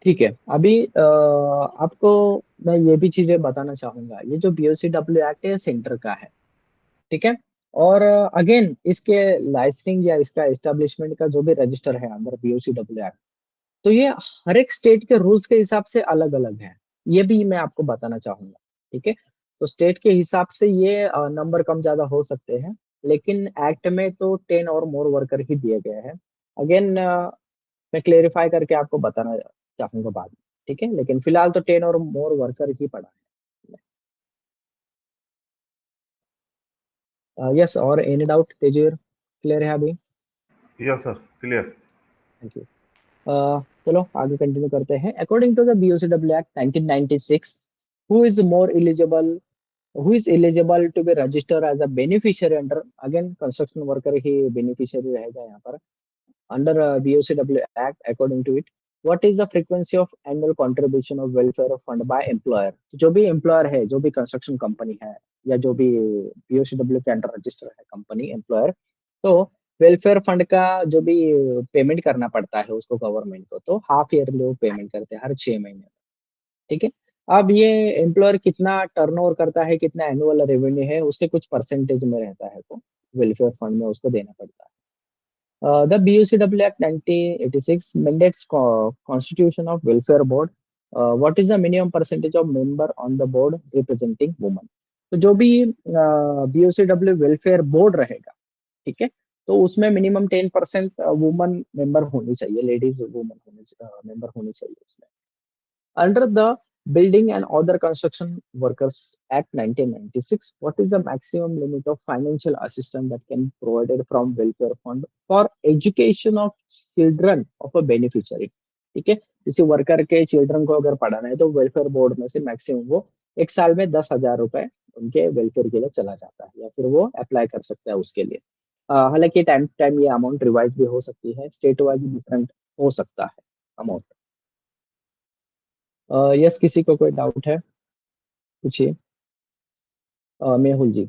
ठीक है। अभी आपको मैं ये भी चीजें बताना चाहूंगा, ये जो बीओसीडब्ल्यू एक्ट है सेंटर का है, ठीक है, और अगेन इसके लाइसेंसिंग या इसका एस्टेब्लिशमेंट का जो भी रजिस्टर है अंदर बीओसीडब्ल्यू एक्ट, तो ये हर एक स्टेट के रूल्स के हिसाब से अलग अलग है, ये भी मैं आपको बताना चाहूंगा। ठीक है, तो स्टेट के हिसाब से ये नंबर कम ज्यादा हो सकते हैं, लेकिन एक्ट में तो 10 और मोर वर्कर ही दिए गए हैं। अगेन मैं क्लेरिफाई करके आपको बताना चाहूंगा बाद में, ठीक है, लेकिन फिलहाल तो 10 और मोर वर्कर ही पड़ा है। यस, और एनी डाउट तेजवीर, क्लियर है अभी? Yes sir, clear. Thank you. चलो आगे कंटिन्यू करते हैं। According to the BOCW act 1996, who is more eligible, who is eligible to be registered as a beneficiary under, again construction worker he beneficiary रहेगा यहाँ पर under BOCW Act, according to it, what is the frequency of annual contribution of welfare fund by employer? जो भी employer है, जो भी construction company है या जो भी BOCW के अंडर रजिस्टर है कंपनी एम्प्लॉयर, तो वेलफेयर फंड का जो भी पेमेंट करना पड़ता है उसको गवर्नमेंट को, तो हाफ ईयरली वो पेमेंट करते हैं हर 6 महीने। ठीक है, अब ये एम्प्लॉयर कितना टर्नओवर करता है, कितना एनुअल रेवेन्यू है, उसके कुछ परसेंटेज में रहता है, तो वेलफेयर फंड में उसको देना पड़ता है। The BOCW Act 1986 mandates constitution of welfare board. What is the minimum percentage of member on the board representing women? तो जो भी BOCW वेलफेयर बोर्ड रहेगा, ठीक है, तो उसमें मिनिमम 10% वुमन मेंबर होनी चाहिए, लेडीज वुमन मेंबर होनी चाहिए उसमें। Under the Building and Other Construction Workers Act 1996, what is the maximum limit of financial assistance that can be provided from welfare fund for education of children of a beneficiary? ठीक है, किसी वर्कर के चिल्ड्रन को अगर पढ़ाना है तो वेलफेयर बोर्ड में से मैक्सिमम वो एक साल में 10,000 रुपए उनके वेलफेयर के लिए चला जाता है, या फिर वो अप्लाई कर सकता है उसके लिए। हालांकि टाइम टाइम ये अमाउंट रिवाइज भी हो सकती है, स्टेट वाइज डिफरेंट हो सकता है अमाउंट। यस, किसी को कोई डाउट है पूछिए। Mehul ji.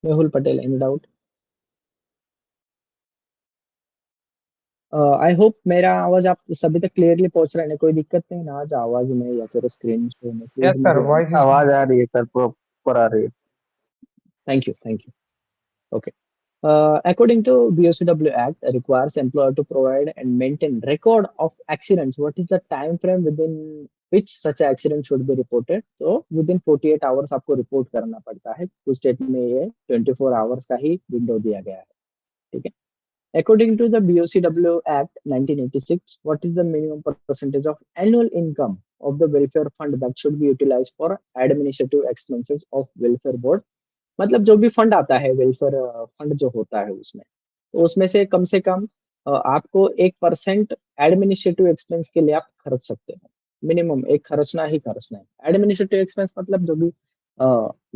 Mehul Patel, any doubt? I hope मेरा आवाज आप सभी तक क्लियरली पहुंच रहा है ना, कोई दिक्कत नहीं ना आज आवाज में या फिर स्क्रीन शो में? यस प्लीज सर, मुझे। वॉइस इज आवाज आ रही है सर, प्रॉपर आ रही है। Thank you, thank you. Okay. According to BOCW Act, requires employer to provide and maintain record of accidents. What is the time frame within which such accident should be reported? तो within 48 hours आपको रिपोर्ट करना पड़ता है। कुछ स्टेट में ये 24 आवर्स का ही विंडो दिया गया है, ठीक है। According to the BOCW Act 1986, what is the minimum percentage of annual income of the welfare fund that should be utilized for administrative expenses of welfare board? मतलब जो भी फंड आता है वेलफेयर फंड जो होता है उसमें, तो उसमें से कम आपको 1% एडमिनिस्ट्रेटिव एक्सपेंस के लिए आप खर्च सकते हो। मिनिमम एक खर्चना ही खर्चना है। एडमिनिस्ट्रेटिव एक्सपेंस मतलब जो भी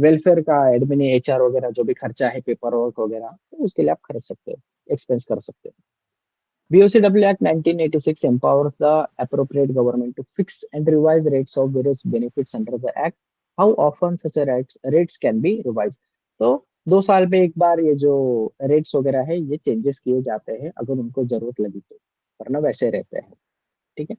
वेलफेयर का एडमिन एचआर वगैरह जो भी खर्चा है, पेपर वर्क वगैरह, तो उसके लिए आप खर्च सकते हो, एक्सपेंस कर सकते हो। BOCW Act 1986 empowers the appropriate government to fix and revise rates of various benefits under the Act. How often such a rates can be revised? तो 2 साल में एक बार ये जो रेट्स वगैरह है ये चेंजेस किए जाते हैं अगर उनको जरूरत लगी तो, वरना वैसे रहते हैं, ठीक है।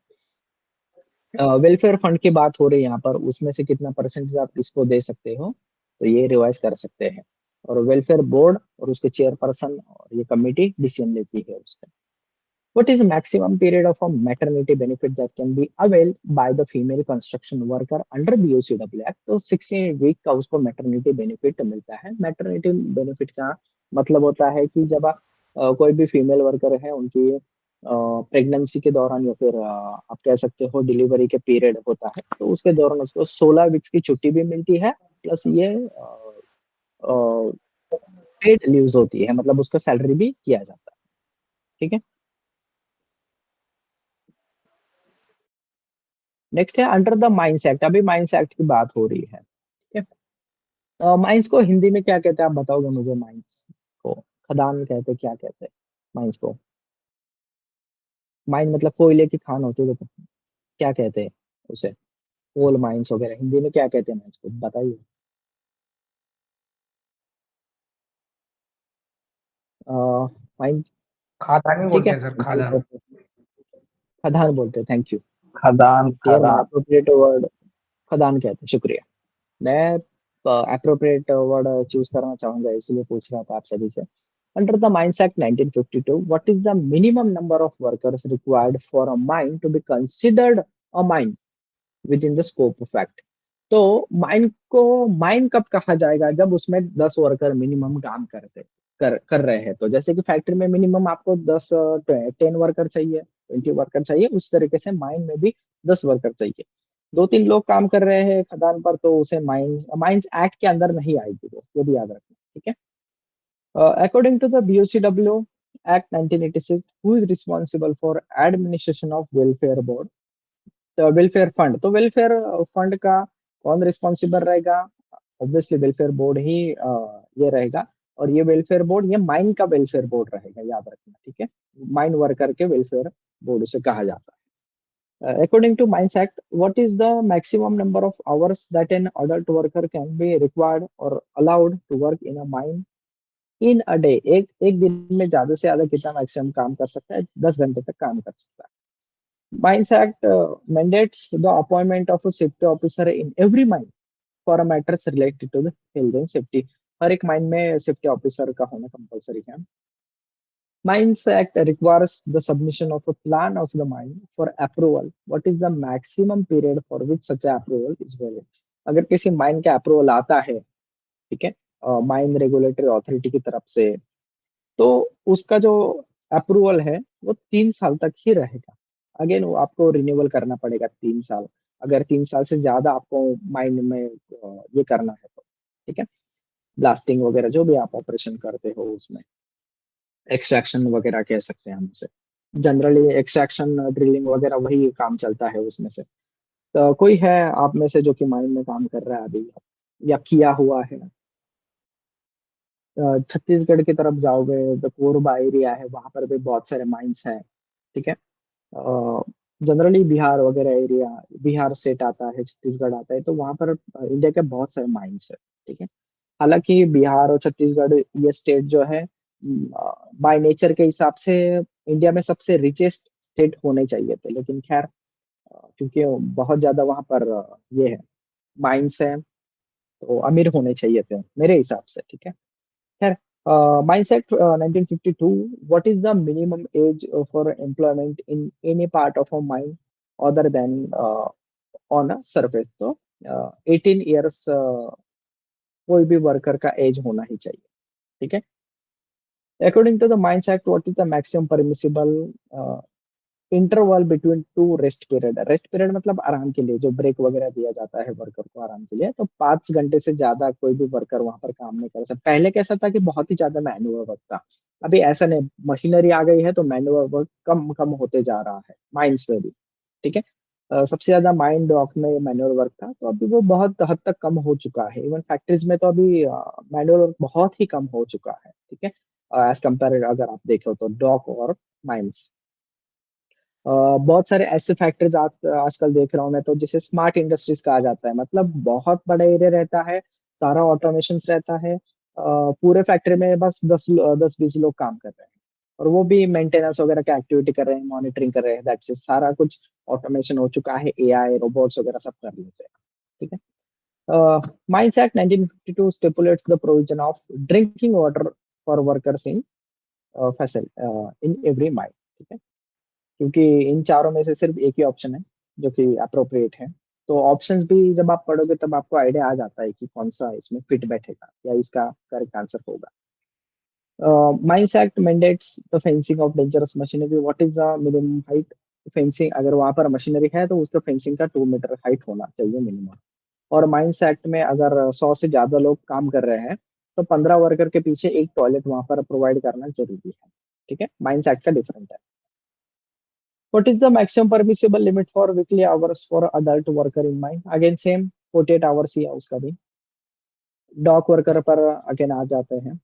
वेलफेयर फंड की बात हो रही है यहाँ पर, उसमें से कितना परसेंटेज आप किसको दे सकते हो, तो ये रिवाइज कर सकते हैं। और वेलफेयर बोर्ड और उसके चेयरपर्सन और ये कमेटी डिसीजन लेती है उसका। What is the maximum period of a maternity benefit that can be availed by the female construction worker under BOCW Act? तो 16 वीक का उसको मैटरनिटी बेनिफिट मिलता है। मैटरनिटी बेनिफिट का मतलब होता है कि जब आप कोई भी फीमेल वर्कर है उनकी प्रेगनेंसी के दौरान या फिर आप कह सकते हो डिलीवरी के पीरियड होता है, तो उसके दौरान उसको 16 वीक्स की छुट्टी भी मिलती है, प्लस ये पेड लीव्स होती है, मतलब उसका सैलरी भी किया जाता है, ठीक है। नेक्स्ट है अंडर द माइंस एक्ट। अभी माइंस एक्ट की बात हो रही है, ठीक है। माइंस को हिंदी में क्या कहते हैं आप बताओगे मुझे? माइंस को खदान कहते हैं, क्या कहते हैं माइंस को? माइन मतलब कोयले की खान होती है, तो क्या कहते हैं उसे? कोल माइंस वगैरह हिंदी में क्या कहते हैं माइंस को, बताइए। माइन, खादानी ठीक बोलते है, हैं सर, खादान। खदान बोलते हैं। थैंक यू खदान, डियर, मैं खदान। अप्रोप्रिएट वर्ड खदान कहते हैं, शुक्रिया। मैं अप्रोप्रिएट वर्ड चूज करना चाहूंगा, इसलिए पूछ रहा था आप सभी से। Under the mines act 1952, what is the minimum number of workers required for a mine to be considered a mine within the scope of act? तो माइन को माइन कब कहा जाएगा? जब उसमें 10 वर्कर मिनिमम काम कर रहे हैं। तो जैसे कि फैक्ट्री में मिनिमम आपको 10 वर्कर चाहिए, 20 वर्कर चाहिए, उस तरीके से माइन में भी 10 वर्कर चाहिए। 2-3 लोग काम कर रहे हैं खदान पर, तो उसे माइंस माइंस एक्ट के अंदर नहीं आएगी वो, ये भी याद रखना, ठीक है। According to the BOCW Act 1986, who is responsible for administration of welfare board? तो वेलफेयर फंड, तो वेलफेयर फंड का कौन रिस्पॉन्सिबल रहेगा? ऑब्वियसली वेलफेयर बोर्ड ही ये रहेगा। और ये वेलफेयर बोर्ड, ये माइन का वेलफेयर बोर्ड रहेगा, याद रखना, ठीक है। माइन वर्कर के वेलफेयर बोर्ड उसे कहा जाता है। According to Mines Act, what is the maximum number of hours that an adult worker can be required or allowed to work in a mine in a day? एक दिन में ज्यादा से ज्यादा कितना मैक्सिमम काम कर सकता है? 10 घंटे तक काम कर सकता है। Mines Act mandates the appointment of a safety officer in every mine for matters related to the health and safety. हर एक माइन में सेफ्टी ऑफिसर का होना कंपलसरी है। Mines Act requires the submission of a plan of the mine for approval. What is the maximum period for which such a approval is valid? अगर किसी माइन का अप्रूवल आता है, ठीक है, माइन रेगुलेटरी अथॉरिटी की तरफ से, तो उसका जो अप्रूवल है वो 3 साल तक ही रहेगा। अगेन वो आपको रिन्यूअल करना पड़ेगा 3 साल, अगर 3 साल से ज्यादा आपको माइन में ये करना है तो, ठीक है, ब्लास्टिंग वगैरह जो भी आप ऑपरेशन करते हो उसमें, एक्सट्रैक्शन वगैरह कह सकते हैं हम उसे। जनरली एक्सट्रैक्शन ड्रिलिंग वगैरह वही काम चलता है उसमें से। तो कोई है आप में से जो कि माइन में काम कर रहा है अभी या किया हुआ है? छत्तीसगढ़ की तरफ जाओगे तो कोरबा एरिया है, वहां पर भी बहुत सारे माइंस हैं, ठीक है। जनरली बिहार वगैरह एरिया, बिहार स्टेट आता है, छत्तीसगढ़ आता है, तो वहां पर इंडिया के बहुत सारे माइंस है, ठीक है। हालांकि बिहार और छत्तीसगढ़ ये स्टेट जो है बाय नेचर के हिसाब से इंडिया में सबसे रिचेस्ट स्टेट होने चाहिए थे, लेकिन खैर क्योंकि बहुत ज्यादा वहां पर ये है माइंस है, तो अमीर होने चाहिए थे मेरे हिसाब से, ठीक है। खैर, Mines Act 1952, what is the minimum age for employment in any part of a mine other than on a surface? तो 18 ईयर्स कोई भी वर्कर का एज होना ही चाहिए, ठीक है। According to the mines act, what is the maximum permissible interval between two rest period? Rest period मतलब आराम के लिए, जो ब्रेक वगैरह दिया जाता है वर्कर को आराम के लिए, तो 5 घंटे से ज्यादा कोई भी वर्कर वहां पर काम नहीं कर सकता। पहले कैसा था कि बहुत ही ज्यादा मैनुअल वर्क था, अभी ऐसा नहीं, मशीनरी आ गई है तो मैनुअल वर्क कम कम होते जा रहा है माइंस में भी, ठीक है। सबसे ज्यादा माइन डॉक में मैनुअल वर्क था, तो अभी वो बहुत हद तक कम हो चुका है। इवन फैक्ट्रीज में तो अभी मैनुअल वर्क बहुत ही कम हो चुका है, ठीक है, एज कम्पेयर अगर आप देखो तो डॉक और माइंस। बहुत सारे ऐसे फैक्टरीज आजकल देख रहा हूँ मैं, तो जिसे स्मार्ट इंडस्ट्रीज कहा जाता है, मतलब बहुत बड़ा एरिया रहता है, सारा ऑटोमेशन रहता है, पूरे फैक्ट्री में बस 10-20 लोग काम कर रहे हैं, और वो भी मेंटेनेंस वगैरह का एक्टिविटी कर रहे हैं, मॉनिटरिंग कर रहे हैं, दैट्स इट, सारा कुछ ऑटोमेशन हो चुका है, एआई रोबोट्स वगैरह सब कर लेते हैं, ठीक है। Mines act 1952 stipulates the provision of drinking water for workers in in every mine, ठीक है, क्योंकि इन चारों में से सिर्फ एक ही ऑप्शन है जो कि अप्रोप्रिएट है। तो ऑप्शंस भी जब आप पढ़ोगे तब आपको आइडिया आ जाता है कि कौन सा इसमें फिट बैठेगा या इसका करेक्ट आंसर होगा। Mines act mandates the fencing of dangerous machinery, what is the minimum height? Fencing अगर वहां पर मशीनरी है तो उसका फेंसिंग का 2 मीटर हाइट होना चाहिए मिनिमम। और माइंस एक्ट में अगर 100 से ज्यादा लोग काम कर रहे हैं तो 15 वर्कर के पीछे एक टॉयलेट वहां पर प्रोवाइड करना जरूरी है, ठीक है। माइंस एक्ट का डिफरेंट है। What is the maximum permissible limit for weekly hours for adult worker in mine? Again same 48 hours ही है उसका भी। डॉक वर्कर पर अगेन आ जाते हैं।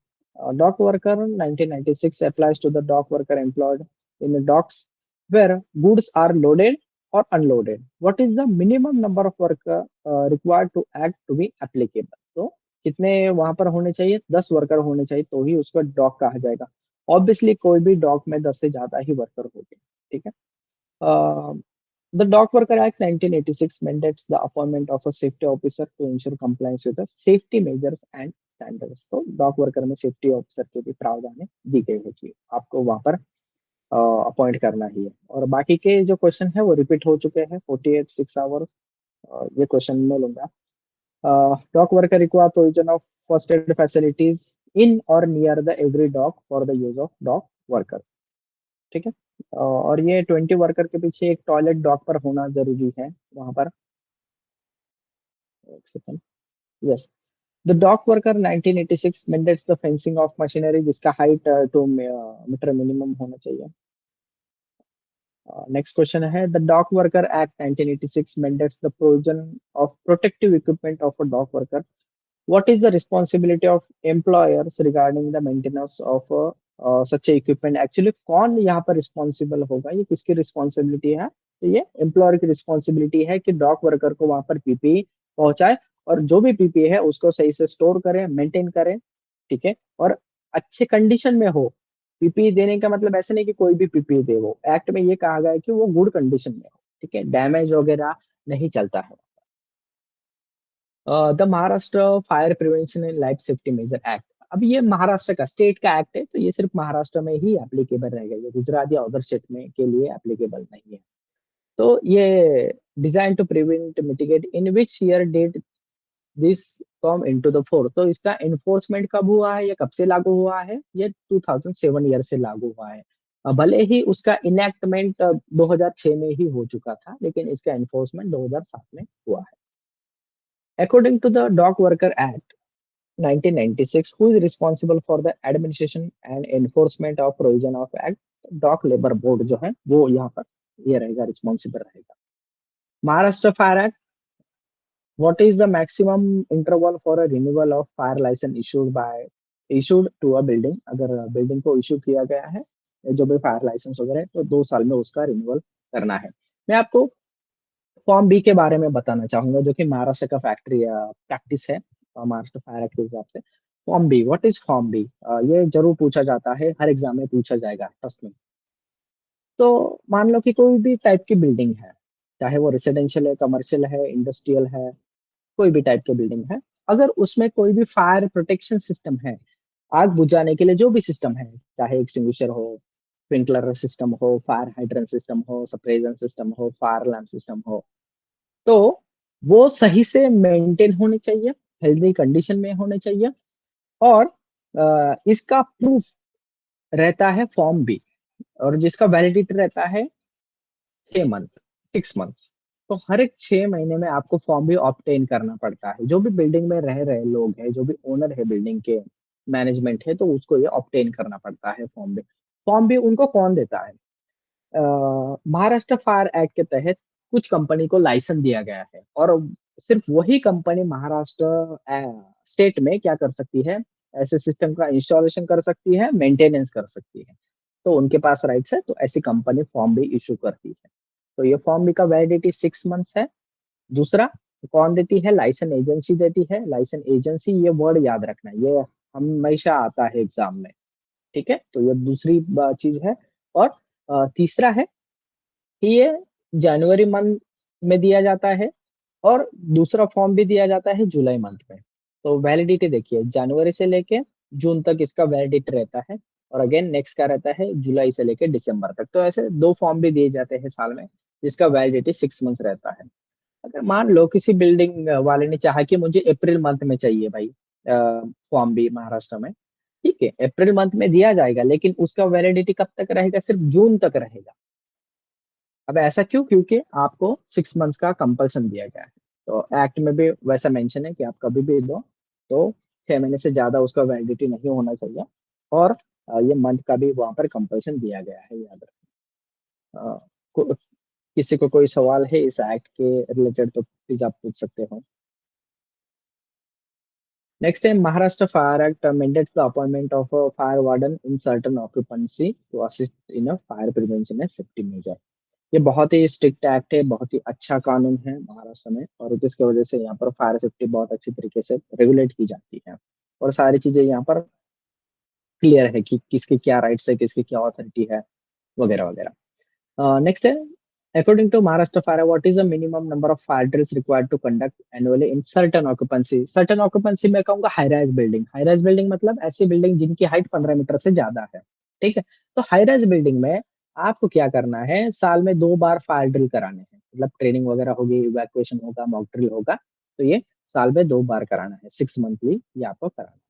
Dock worker 1996 applies to the dock worker employed in the docks where goods are loaded or unloaded. What is the minimum number of worker required to act to be applicable? तो कितने वहां पर होने चाहिए? 10 वर्कर होने चाहिए तो ही उसको डॉक कहा जाएगा। ऑब्वियसली कोई भी डॉक में 10 से ज्यादा ही वर्कर होंगे, ठीक है। Uh, the Dock Worker Act 1986 mandates the appointment of a safety officer to ensure compliance with the safety measures and standards. तो डॉक वर्कर में सेफ्टी ऑफिसर के भी प्रावधान दी गई है कि आपको वहां पर अपॉइंट करना ही है। और बाकी के जो क्वेश्चन है वो रिपीट हो चुके हैं 48 6 आवर्स, ये क्वेश्चन मैं लूंगा। Dock worker require provision of first aid facilities in और near the every dock for the use of dock workers, ठीक है। और ये 20 वर्कर के पीछे एक टॉयलेट डॉक पर होना जरूरी है वहां पर। एक second, yes, the dock worker 1986 mandates the fencing of machinery जिसका हाइट 2 मीटर मिनिमम होना चाहिए। नेक्स्ट क्वेश्चन है the dock worker act 1986 mandates the provision of protective equipment of a dock worker. What is the responsibility of employers regarding the maintenance of such a equipment? Actually कौन यहाँ पर रिस्पॉन्सिबल होगा, ये किसकी रिस्पॉन्सिबिलिटी है? तो ये एम्प्लॉयर की रिस्पॉन्सिबिलिटी है कि डॉक वर्कर को वहां पर पीपीई पहुंचाए, और जो भी पीपीई है उसको सही से स्टोर करें, मेंटेन करें, ठीक है, और अच्छे कंडीशन में हो। पीपीई देने का मतलब ऐसे नहीं कि कोई भी पीपीई दे, वो एक्ट में ये कहा गया है कि वो गुड कंडीशन में हो, ठीक है, डैमेज वगैरह नहीं चलता है। The Maharashtra fire prevention and life safety major act अब ये महाराष्ट्र का स्टेट का एक्ट है, तो ये सिर्फ महाराष्ट्र में ही एप्लीकेबल रहेगा, ये गुजरात या अदर स्टेट में के लिए एप्लीकेबल नहीं है। तो ये design to prevent mitigate in which year date this come into the force, तो इसका एनफोर्समेंट कब हुआ है या कब से लागू हुआ है? ये 2007 ईयर से लागू हुआ है। भले ही उसका इनैक्टमेंट 2006 में ही हो चुका था, लेकिन इसका एनफोर्समेंट 2007 में हुआ है। According to the dock worker act 1996, who is responsible for the administration and enforcement of provision of act? Dock labour board जो है वो यहाँ पर ये रहेगा, रिस्पॉन्सिबल रहेगा। Maharashtra fire act, what is the maximum interval for a renewal of fire license issued to a building? अगर बिल्डिंग को इशू किया गया है जो भी फायर लाइसेंस वगैरह है, तो 2 साल में उसका रिन्यूअल करना है। मैं आपको फॉर्म बी के बारे में बताना चाहूंगा, जो कि महाराष्ट्र का फैक्ट्री प्रैक्टिस है महाराष्ट्र फायर एक्ट के हिसाब से। Form B, what is form B? ये जरूर पूछा जाता है, हर एग्जाम में पूछा जाएगा, ट्रस्ट में। तो मान लो कि कोई भी टाइप की बिल्डिंग है, चाहे वो रेसिडेंशियल है, कमर्शियल है, इंडस्ट्रियल है, कोई भी टाइप की बिल्डिंग है, अगर उसमें कोई भी फायर प्रोटेक्शन सिस्टम है, आग बुझाने के लिए जो भी सिस्टम है, चाहे एक्सटिंग्विशर हो, स्प्रिंकलर सिस्टम हो, फायर हाइड्रेंट सिस्टम हो, सप्रेशन सिस्टम हो, फायर अलार्म सिस्टम हो, तो वो सही से मेंटेन होने चाहिए, हेल्दी कंडीशन में होने चाहिए, और इसका प्रूफ रहता है फॉर्म बी, और जिसका वैलिडिटी रहता है 6 मंथ्स। तो हर एक 6 महीने में आपको फॉर्म भी ऑब्टेन करना पड़ता है। जो भी बिल्डिंग में रह रहे लोग हैं, जो भी ओनर है बिल्डिंग के, मैनेजमेंट है, तो उसको ये ऑब्टेन करना पड़ता है फॉर्म भी। फॉर्म भी उनको कौन देता है? महाराष्ट्र फायर एक्ट के तहत कुछ कंपनी को लाइसेंस दिया गया है, और सिर्फ वही कंपनी महाराष्ट्र स्टेट में क्या कर सकती है, ऐसे सिस्टम का इंस्टॉलेशन कर सकती है, मेंटेनेंस कर सकती है। तो उनके पास राइट्स है, तो ऐसी कंपनी फॉर्म भी इशू करती है। तो ये फॉर्म बी का वैलिडिटी 6 मंथ्स है। दूसरा कौन देती है? लाइसेंस एजेंसी देती है। लाइसेंस एजेंसी, ये वर्ड याद रखना, ये हमेशा आता है एग्जाम में, ठीक है? तो ये दूसरी चीज है। और तीसरा है कि ये जनवरी मंथ में दिया जाता है, और दूसरा फॉर्म भी दिया जाता है जुलाई मंथ में। तो वैलिडिटी देखिए, जनवरी से लेके जून तक इसका वैलिडिटी रहता है, और अगेन नेक्स्ट का रहता है जुलाई से लेके दिसंबर तक। तो ऐसे 2 फॉर्म भी दिए जाते हैं साल में, जिसका वैलिडिटी 6 मंथ रहता है। अगर मान लो किसी बिल्डिंग वाले ने चाहा कि मुझे अप्रैल मंथ में चाहिए भाई फॉर्म भी महाराष्ट्र में, ठीक है, अप्रैल मंथ में दिया जाएगा, लेकिन उसका वैलिडिटी कब तक रहेगा? सिर्फ जून तक रहेगा। अब ऐसा क्यों? क्योंकि आपको 6 मंथ्स का कंपल्सन दिया गया है। तो एक्ट में भी वैसा मेंशन है कि आप कभी भी दो, तो 6 महीने से ज्यादा उसका वैलिडिटी नहीं होना चाहिए, और ये मंथ का भी वहां पर कंपल्सन दिया गया है, याद रखें। किसी को कोई सवाल है इस एक्ट के रिलेटेड तो प्लीज आप पूछ सकते हो। नेक्स्ट है Maharashtra fire act mandates the appointment of a fire warden in certain occupancy to assist in a fire prevention and safety measure। ये बहुत ही स्ट्रिक्ट एक्ट है, बहुत ही अच्छा कानून है महाराष्ट्र में, और जिसकी वजह से यहाँ पर फायर सेफ्टी बहुत अच्छी तरीके से रेगुलेट की जाती है, और सारी चीजें यहाँ पर क्लियर है कि किसके क्या राइट्स है, किसकी क्या अथॉरिटी है, वगैरह वगैरह। नेक्स्ट है, according to Maharashtra fire, what is the minimum number of fire drills required to conduct annually in certain occupancy? Certain occupancy में कहूंगा high rise building. High rise building मतलब ऐसी बिल्डिंग जिनकी हाइट 15 मीटर से ज्यादा है, ठीक है? तो हाई राइज बिल्डिंग में आपको क्या करना है? साल में 2 बार फायर ड्रिल कराने हैं, मतलब ट्रेनिंग वगैरह होगी, इवैक्यूएशन होगा, मॉक ड्रिल होगा, तो ये साल में 2 बार कराना है, 6 मंथली ये आपको कराना है।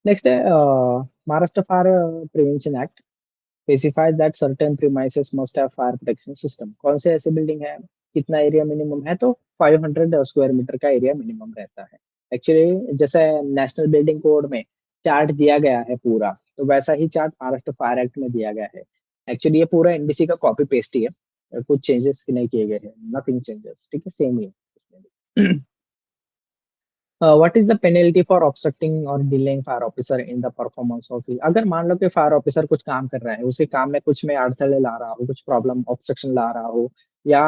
नेक्स्ट है Maharashtra fire prevention act specifies that certain premises must have fire protection system. कौन से ऐसे बिल्डिंग है, कितना एरिया मिनिमम है? तो 500 स्क्वायर मीटर का एरिया मिनिमम रहता है। एक्चुअली जैसे नेशनल बिल्डिंग कोड में चार्ट दिया गया है पूरा, तो वैसा ही चार्ट महाराष्ट्र फायर एक्ट में दिया गया है। एक्चुअली ये पूरा एनडीसी का कॉपी पेस्ट ही है, कुछ चेंजेस नहीं किए गए हैं, नथिंग चेंजेस, ठीक है, सेम ही है। What is the penalty for obstructing और delaying fire officer in the performance of? अगर मान लो कि फायर ऑफिसर कुछ काम कर रहा है, उसके काम में कुछ में अड़थड़े ला रहा हो, कुछ प्रॉब्लम ऑब्स्ट्रक्शन ला रहा हो, या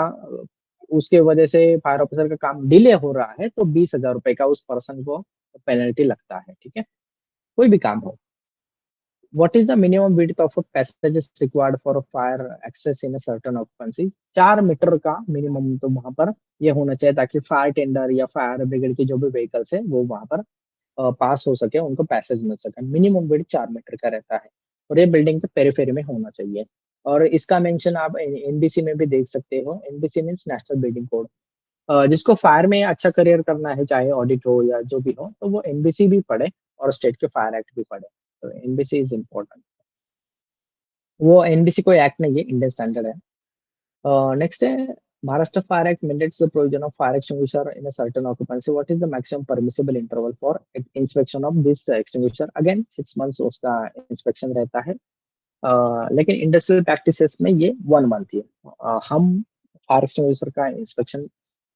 उसके वजह से फायर ऑफिसर का काम डिले हो रहा है, तो 20,000 रुपए का उस पर्सन को पेनल्टी लगता है, ठीक है, कोई भी काम हो। What is the minimum width of a passages required for a fire access in a certain occupancy? 4 metre का मिनिमम तो वहां पर ये होना चाहिए, ताकि फायर टेंडर या फायर ब्रिगेड की जो भी व्हीकल्स है वो वहां पर पास हो सके, उनको पैसेज मिल सके। मिनिमम विड्थ 4 मीटर का रहता है और ये बिल्डिंग के पेरीफेरी में होना चाहिए। और इसका मेंशन आप एनबीसी में भी देख सकते हो। NBC means national building code. जिसको फायर में अच्छा करियर करना है, चाहे ऑडिट हो या जो भी हो, तो वो एनबीसी भी पढ़े और स्टेट के फायर एक्ट भी पढ़े। तो एनबीसी इज इम्पोर्टेंट। वो एनबीसी कोई एक्ट नहीं है, इंडियन स्टैंडर्ड है। नेक्स्ट है Maharashtra Fire Act mandates the provision of fire extinguisher in a certain occupancy. What is the maximum permissible interval for inspection of this extinguisher? Again 6 months उसका inspection रहता है। लेकिन इंडस्ट्रियल प्रैक्टिसेस में ये 1 मंथ ही है। हम फायर एक्सटिंग्विशर का इंस्पेक्शन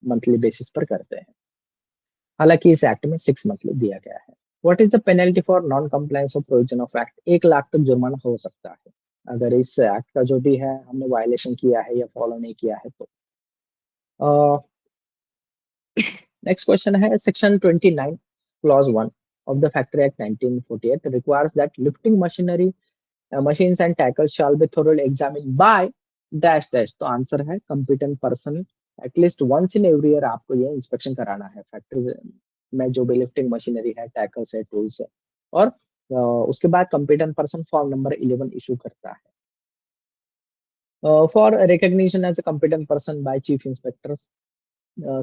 मंथली बेसिस पर करते हैं। हालांकि इस एक्ट में 6 मंथली दिया गया है। What is the penalty for non compliance of provision of act? 1 lakh तक जुर्माना हो सकता है अगर इस एक्ट का जो भी है हमने वायलेशन किया है या फॉलो नहीं किया है तो। नेक्स्ट क्वेश्चन है section 29 clause 1 of the factory act 1948 requires that lifting machinery machines and tackles shall be thoroughly examined by dash dash। तो आंसर है competent person। At least once in every year आपको ये इंस्पेक्शन कराना है फैक्ट्री में जो भी लिफ्टिंग मशीनरी है, टैकल्स है, टूल्स है। और उसके बाद competent person form number 11 issue करता है for recognition as a competent person by chief inspectors.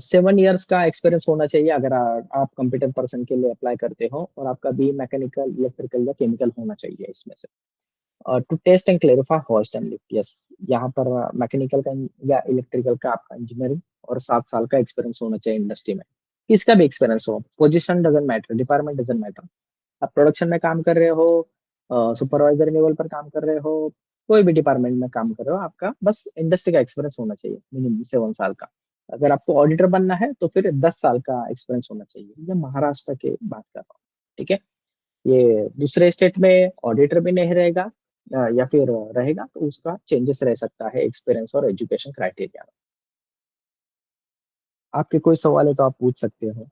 7 years का एक्सपीरियंस होना चाहिए अगर आप competent person के लिए अप्लाई करते हो, और आपका बी मैकेनिकल, इलेक्ट्रिकल या केमिकल होना चाहिए इसमें से। To test and clarify hoist and lift. Yes, यहाँ पर मैकेनिकल का या इलेक्ट्रिकल का आपका इंजीनियरिंग और 7 साल का एक्सपीरियंस होना चाहिए इंडस्ट्री में। किसका भी एक्सपीरियंस हो, position doesn't matter, department doesn't matter. आप प्रोडक्शन में काम कर रहे हो, सुपरवाइजर लेवल पर काम कर रहे हो, कोई भी डिपार्टमेंट में काम कर रहे हो, आपका बस इंडस्ट्री का एक्सपीरियंस होना चाहिए मिनिमम 7 साल का। अगर आपको ऑडिटर बनना है तो फिर 10 साल का एक्सपीरियंस होना चाहिए। ये महाराष्ट्र के बात कर रहा हूँ, ठीक है। ये दूसरे स्टेट में ऑडिटर भी नहीं रहेगा या फिर रहेगा तो उसका चेंजेस रह सकता है एक्सपीरियंस और एजुकेशन क्राइटेरिया। आपके कोई सवाल है तो आप पूछ सकते हो।